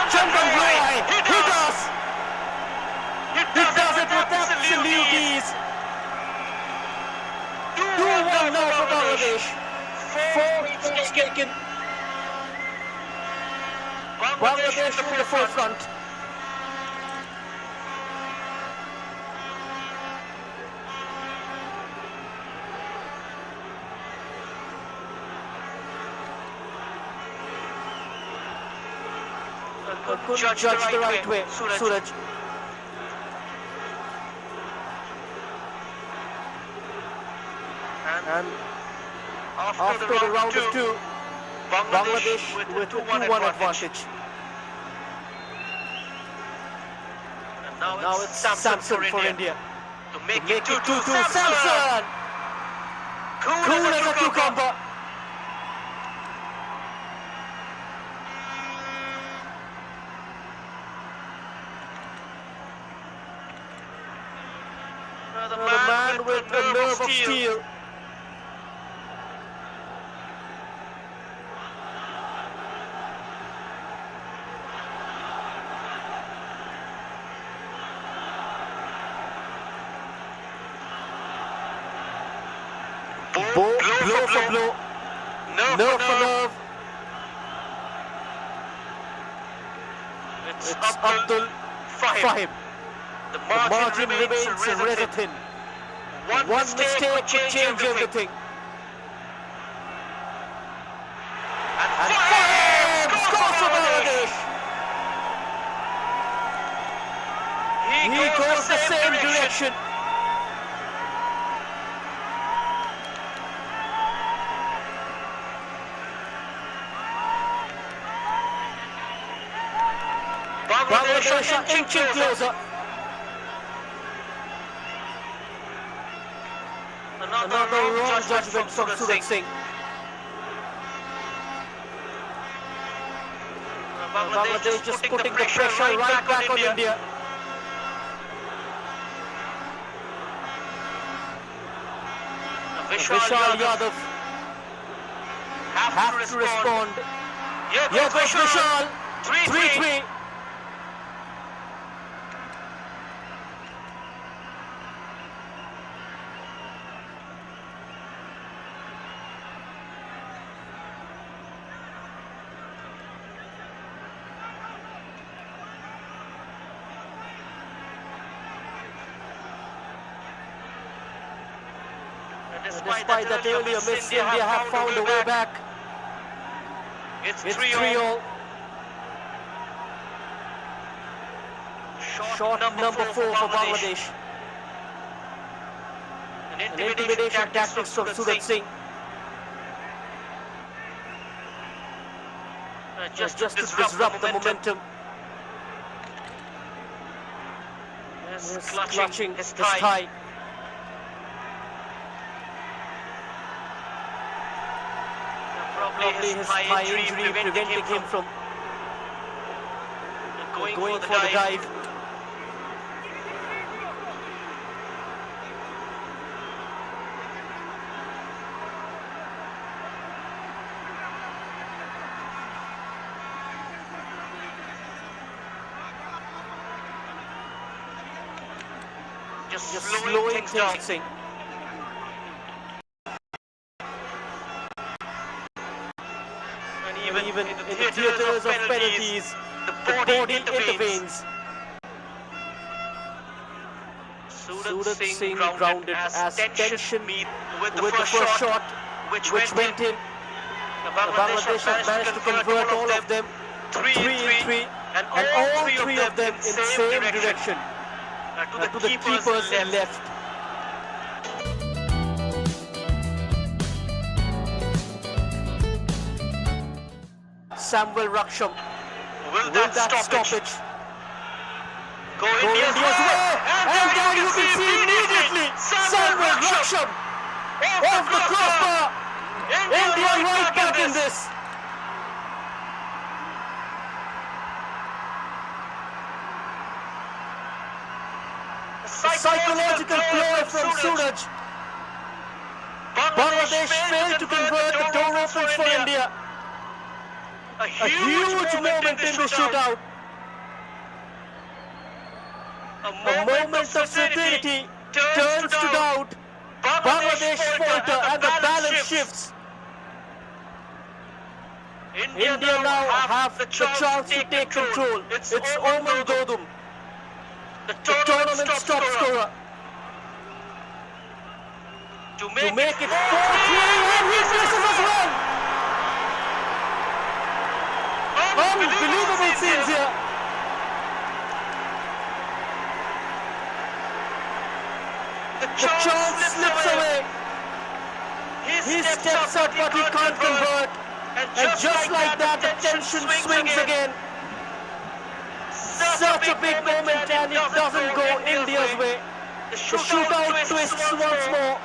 Chandan Roy! He does! He does it with absolute ease. 2-1 now for Bangladesh. 4 points taken. Bangladesh in the forefront. couldn't judge the right way. Suraj. And after the round of two, Bangladesh with a 2-1 advantage. And now it's Samson for India. To make it 2-2. Samson! Cool as a cucumber. The man with a nerve of steel. Blow for blow, nerve for nerve. It's Abdul Fahim. The margin remains razor thin. One mistake could change everything. And Fahim scores for Bangladesh. He goes the same direction. Bangladesh are inching closer. Another wrong judgment from Suraj Singh. Bangladesh just putting the pressure right back on India. Vishal Yadav have to respond. Here goes Vishal. 3-3. Despite that earlier miss, India have found a way back. It's 3-all. Shot number 4 for Bangladesh. An intimidation tactics from Suraj Singh. Just to disrupt the momentum. He's clutching his thigh. Probably his thigh injury preventing him from going for the dive. Just slowing things down. Even in the theatres of penalties, the body intervenes. Suraj Singh grounded as tension with the first shot which went in. Bangladesh has managed to convert all of them 3-3 and all 3 of them in the same direction to the keeper's left. Samuel Raksham. Will that stoppage go India's way? And now you can see immediately Samuel Raksham off the crossbar. India right back in this. A psychological ploy from Suraj. Bangladesh failed to convert the door opens for India. A huge moment in the shootout. A moment of certainty turns to doubt. Bangladesh falter and the balance shifts. India now have the chance to take control. It's Oman Godum, the tournament's top scorer. To make it 4-3 and he misses as well. Unbelievable scenes here. The The chance slips away. He steps up, but he can't convert. And just like that, the tension swings again. Such a big moment, and it doesn't go India's way. The The shootout twists once more.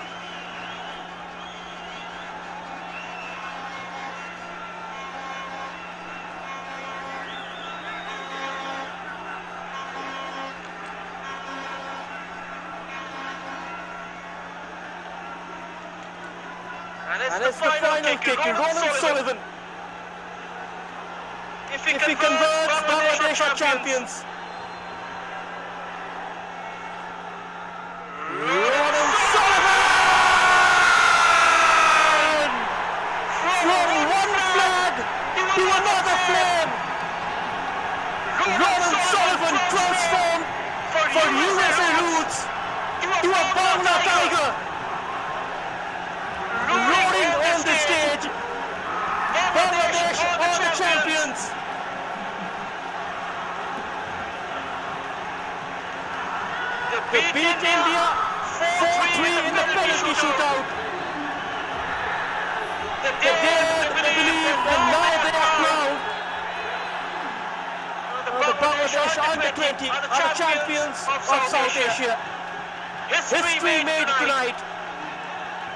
And it's the final kick, Ronald Sullivan. If he converts, Bangladesh are champions. Ronald Sullivan! From one flag to another flame. Ronald Sullivan transformed for USA roots to a Bangla tiger. Roaring on the stage. Bangladesh are the champions. They beat India 4-3 in the penalty shootout. They dared, they believed, and now they are proud. The Bangladesh under-20 are the champions of South Asia. History made tonight.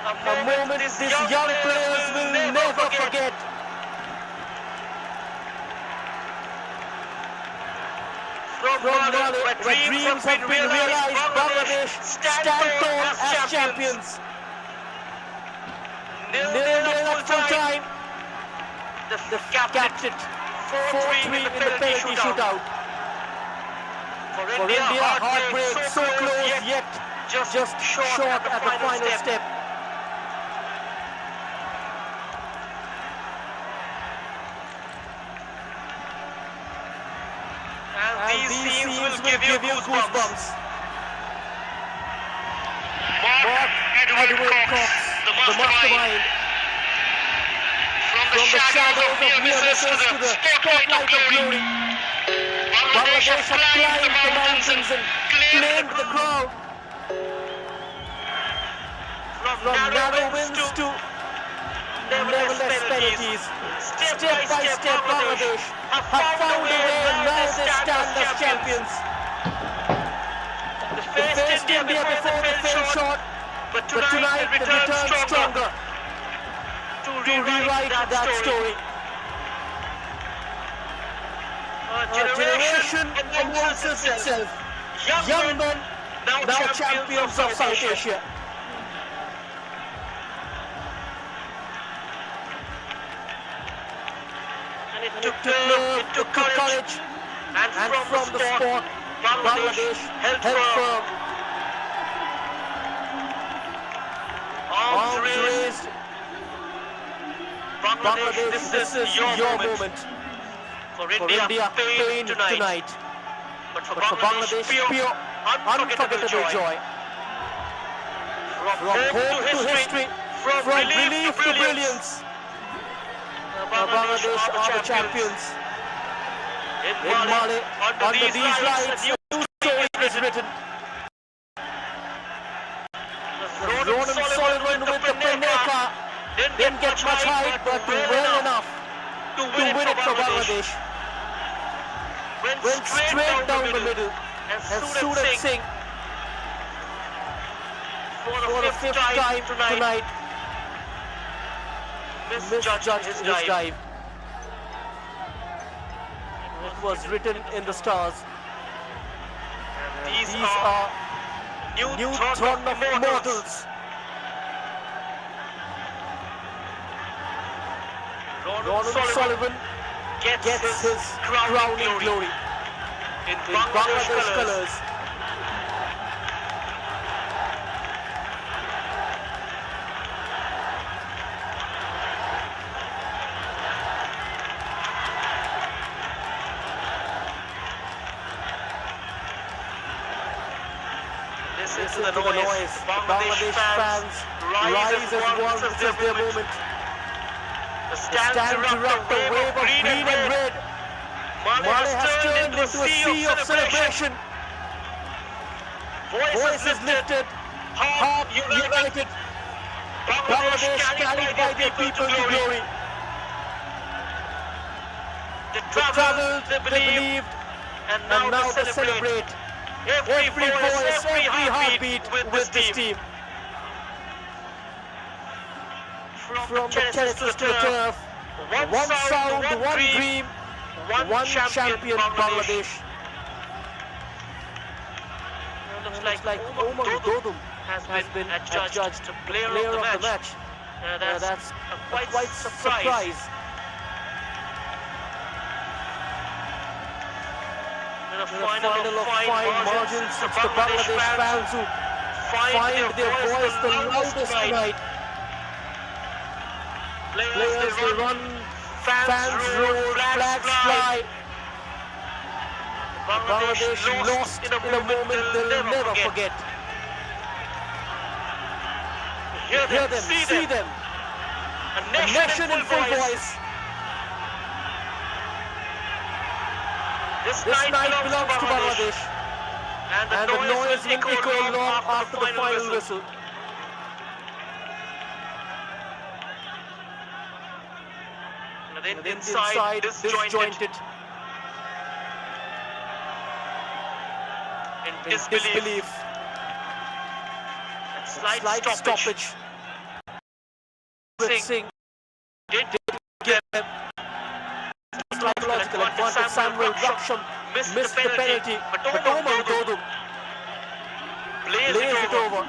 A moment these young players will never forget. From Mali, where dreams have been realized, Bangladesh stand tall as champions. 0-0 at full time. The capped it 4-3 in the penalty shootout. For India, heartbreak so close, yet just short at the final step. And these scenes will give you goosebumps. Mark Edward Cox, the mastermind. From the shadows of near-misses to the spotlight of glory. Bangladesh have climbed the mountains and claimed the crowd. From narrow wins to nevertheless penalties. Step by step, Bangladesh have found a way, and now they stand as champions. They faced India before they fell short, but tonight they returned stronger to rewrite that story. A generation announces itself. Young men, now champions of South Asia. It took nerve, it took courage, and from the spot, Bangladesh held firm. Arms raised. Bangladesh, this is your moment. For India, pain tonight. But for Bangladesh, pure, unforgettable joy. From hope to history, from relief to brilliance. Bangladesh are the champions. In Mali, under these lights, a new story is written. Ronald Sullivan with the Peneka didn't get much height, but well enough to win it for Bangladesh. Went straight down the middle, and Suraj Singh for the fifth time tonight misjudged his dive. It was written in the stars. These are new throne of immortals. Ronald Sullivan gets his crowning glory in Bangladesh colours. Listen to the noise. Bangladesh fans rise as one. This is their moment. The stands erupt a wave of green and red Mane has turned into a sea of celebration. Voice is lifted. Heart united. Bangladesh carried by their people to glory. They travelled, they believed, and now they celebrate. Every voice, every heartbeat with this team. From the terraces to the turf, one sound, one dream, one champion Bangladesh. Looks like Omar Dodum has been adjudged player of the match. That's quite surprise. In a final of fine margins, it's the Bangladesh fans who find their voice the loudest tonight. Players they run, fans roar, flags fly. Bangladesh lost in a moment they'll never forget. Hear them, see them. A nation in full voice. This night belongs to Bangladesh. And the noise will echo long after the final whistle. Inside disjointed. In disbelief. Slight stoppage. Singh did get them. Psychological advantage. Samuel Raksham missed the penalty, but Omar Dodum blazed it over.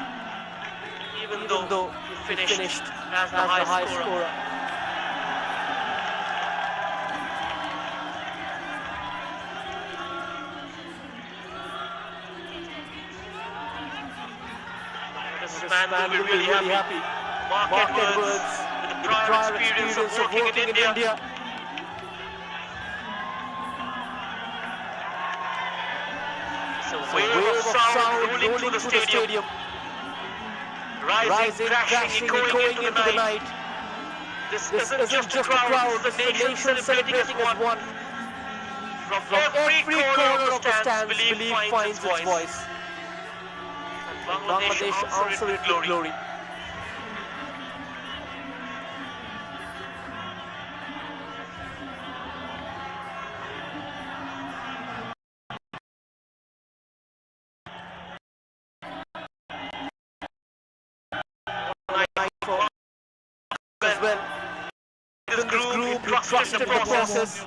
Even though he finished as the high scorer. This man will be really happy. Mark Edwards, with the prior experience of working in India. It's a wave of sound rolling through the stadium. Rising, crashing, echoing into the night. This isn't just a crowd, it's the nation celebrating as one. From every corner of the stands, belief finds its voice. Bangladesh answer it with glory. As well, this group trusted the process,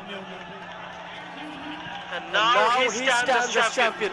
and now he stands as champion.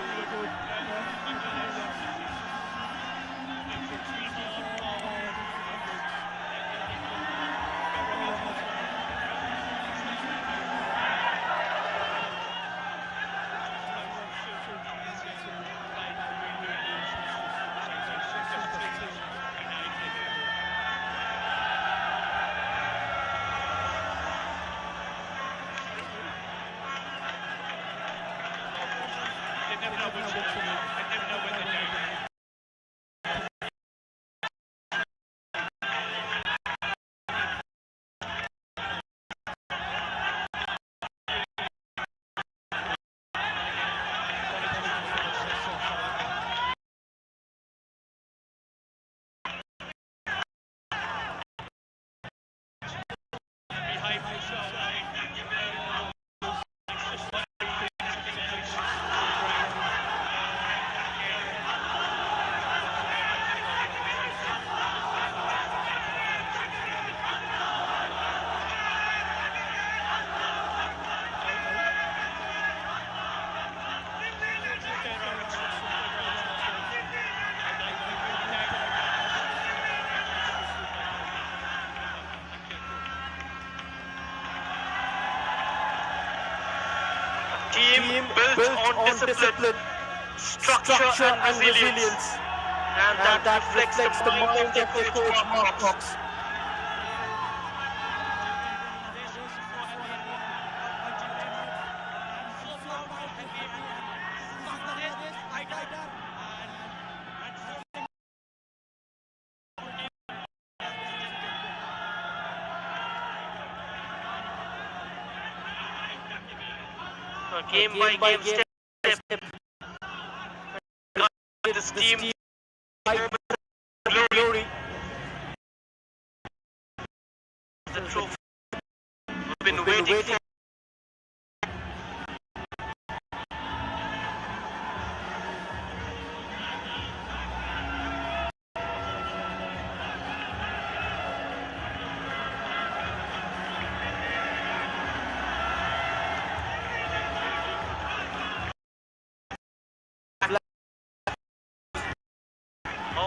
Team built on discipline, structure and resilience. And that reflects the mind of their coach Mark Cox. game by game, step. This team glory. The trophy we've been waiting for.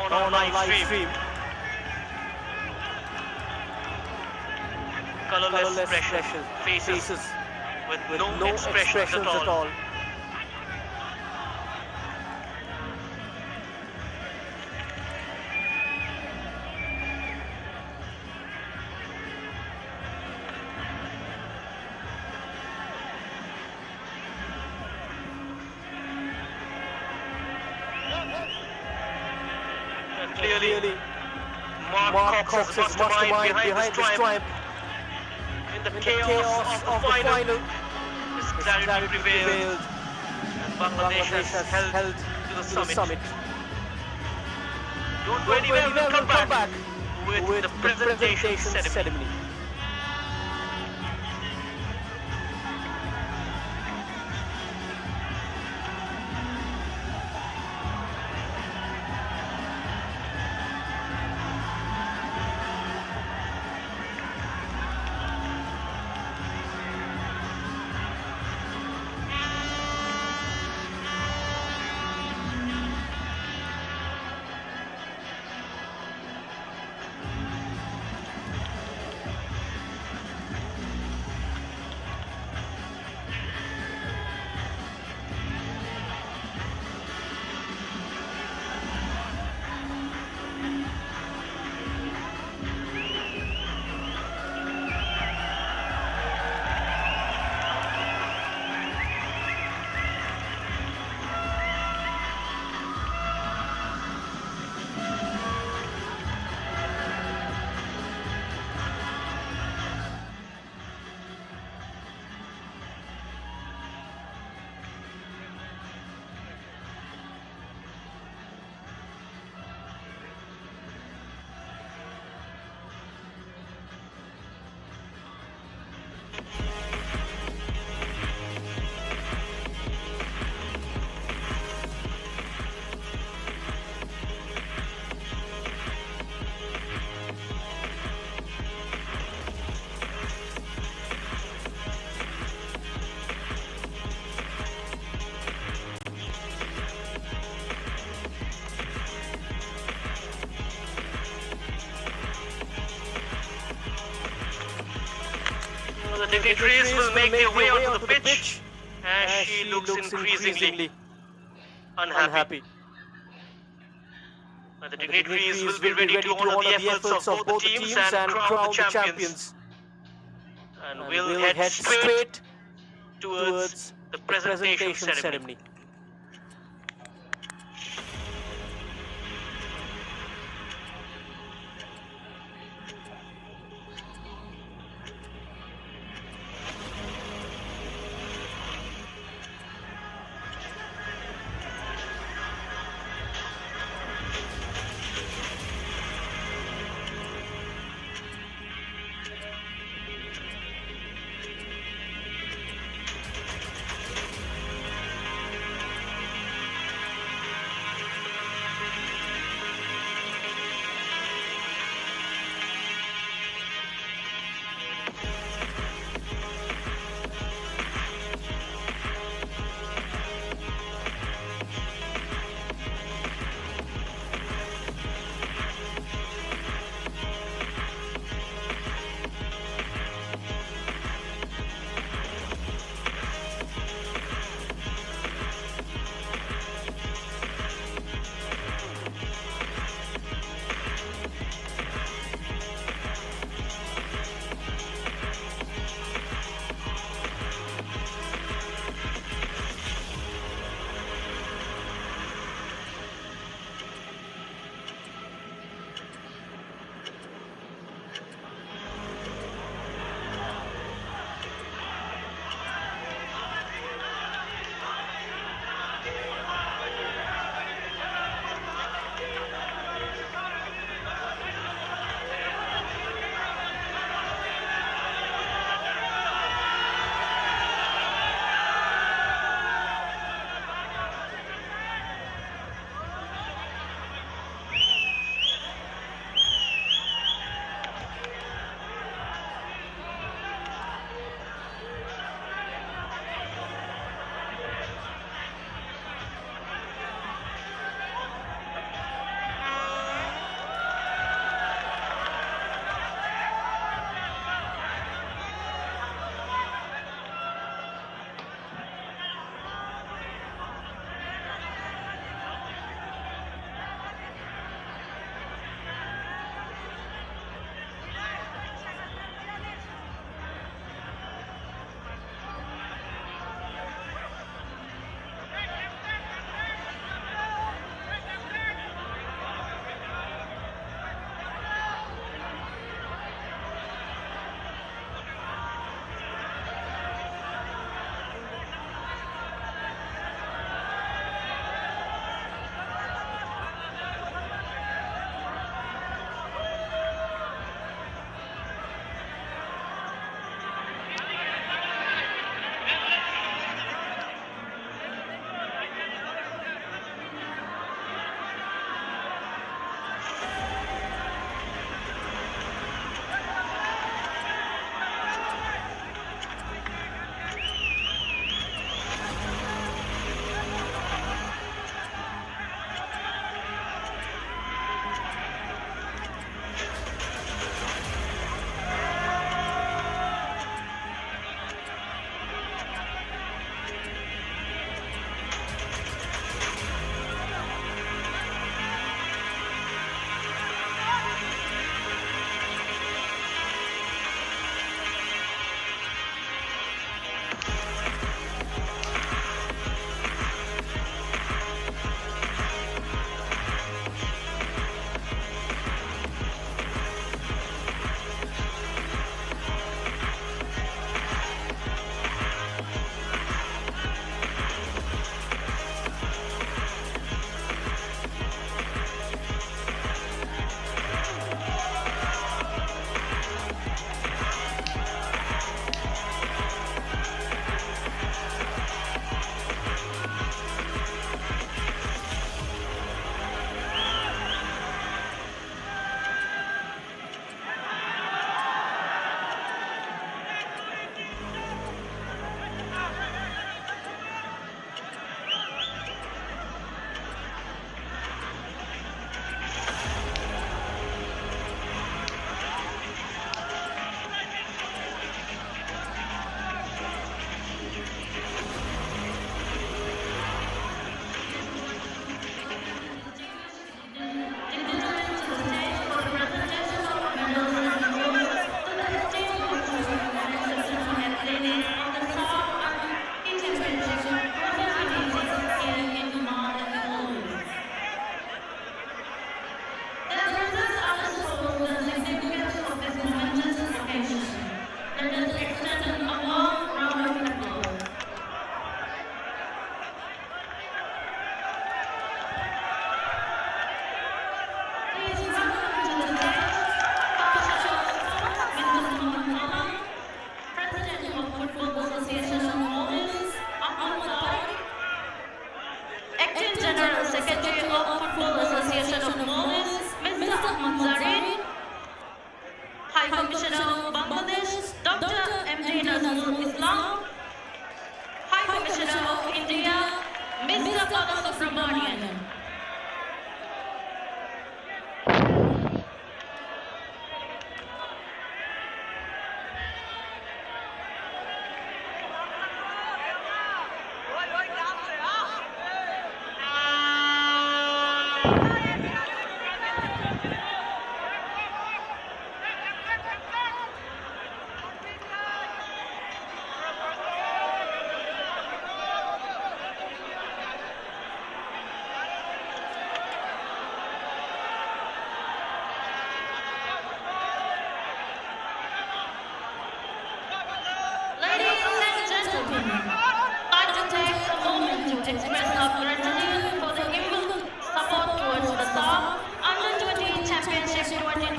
On live stream. Colorless expression, faces with no expressions at all. Clearly, Mark Cox is mastermind behind this triumph. In the chaos of the final, his clarity prevailed, and Bangladesh has held to the summit. Don't go anywhere, we'll come back with the presentation ceremony. The dignitaries will make their way onto the pitch as she looks increasingly unhappy. The dignitaries will be ready to honor the efforts of both teams and crown the champions. And we'll head straight towards the presentation ceremony.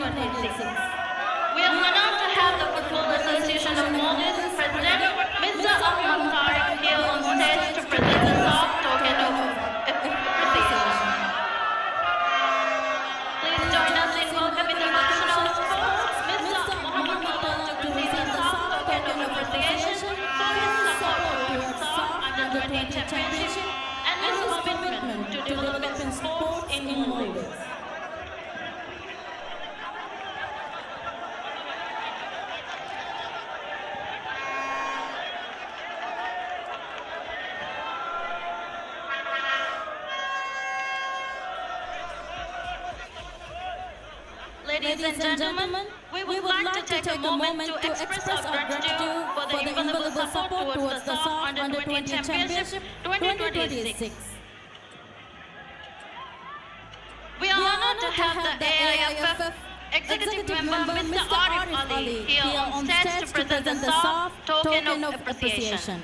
2026. We are honored to have the Football Association of Maldives President, Mr. Ahmad Tariq, here on stage to present the Saff token of appreciation. Please join us in welcoming the Commissioner of Sports, Mr. Muhammad Talal, to receive the Saff token of appreciation for his support towards Saff Under-20 Championship and his commitment to developing sports in Maldives. Ladies and gentlemen, we would like to take a moment to express our gratitude for the invaluable support towards the Saff Under-20 Championship 2026. We are honored to have the AIFF Executive Member Mr. Arif Ali here on stage to present the Saff token of appreciation.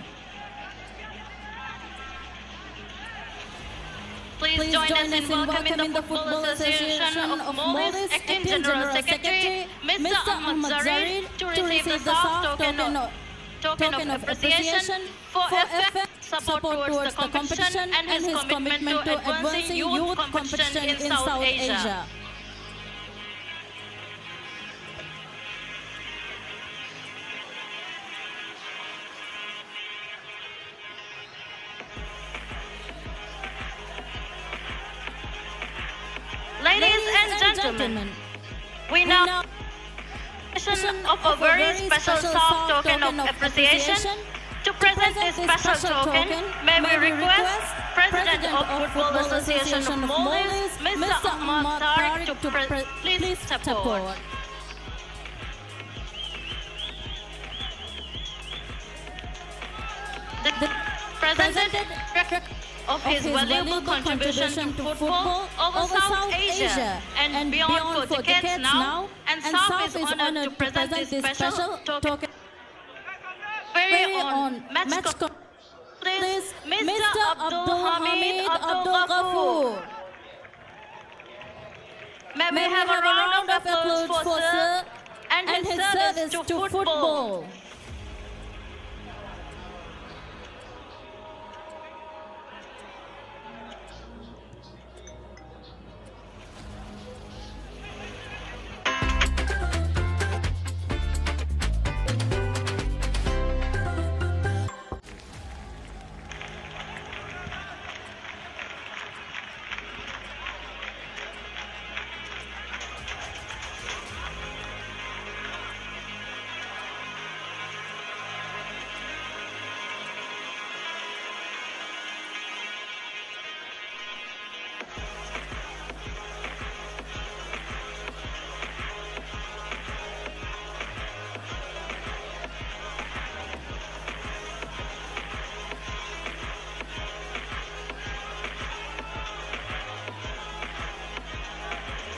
Please join us in welcoming the Football Association of Maldives Acting General Secretary, Mr. Ahmad Zarid, to receive the Saff token of appreciation for effective support towards the competition and his commitment to advancing youth competition in South Asia. Ladies and gentlemen, we now of a very special Saff token of appreciation. To present this special token, may we request President of Football Association of Maldives, Mr. Ahmad Tariq, to please step forward. The President of his valuable contribution to football over South Asia and beyond for decades now, and Saff is honored to present this special token. Very on match please, Mr. Abdul Hamid Abdul Ghafoor. May we have a round of applause for Sir and his service to football.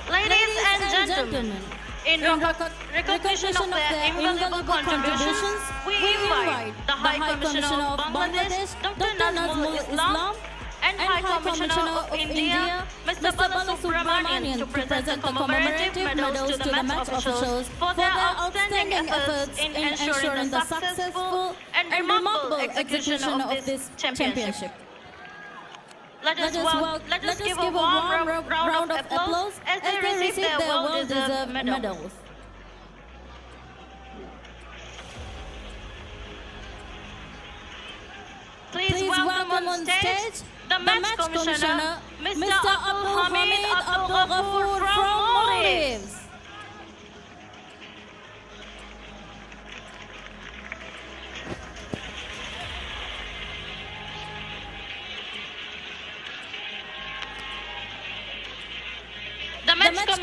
Ladies and gentlemen, in recognition of their invaluable contributions, we invite the High Commissioner of Bangladesh, Dr. Nazmul Islam, and High Commissioner of India, Mr. Balasubramanian, to present the commemorative medals to the match officials for their outstanding efforts in ensuring the successful and remarkable execution of this championship. Let us give a warm round of applause as they receive their well-deserved medals. Please welcome on stage the match commissioner, Mr. Abdul Hamid Abdul Ghafoor from Maldives. The match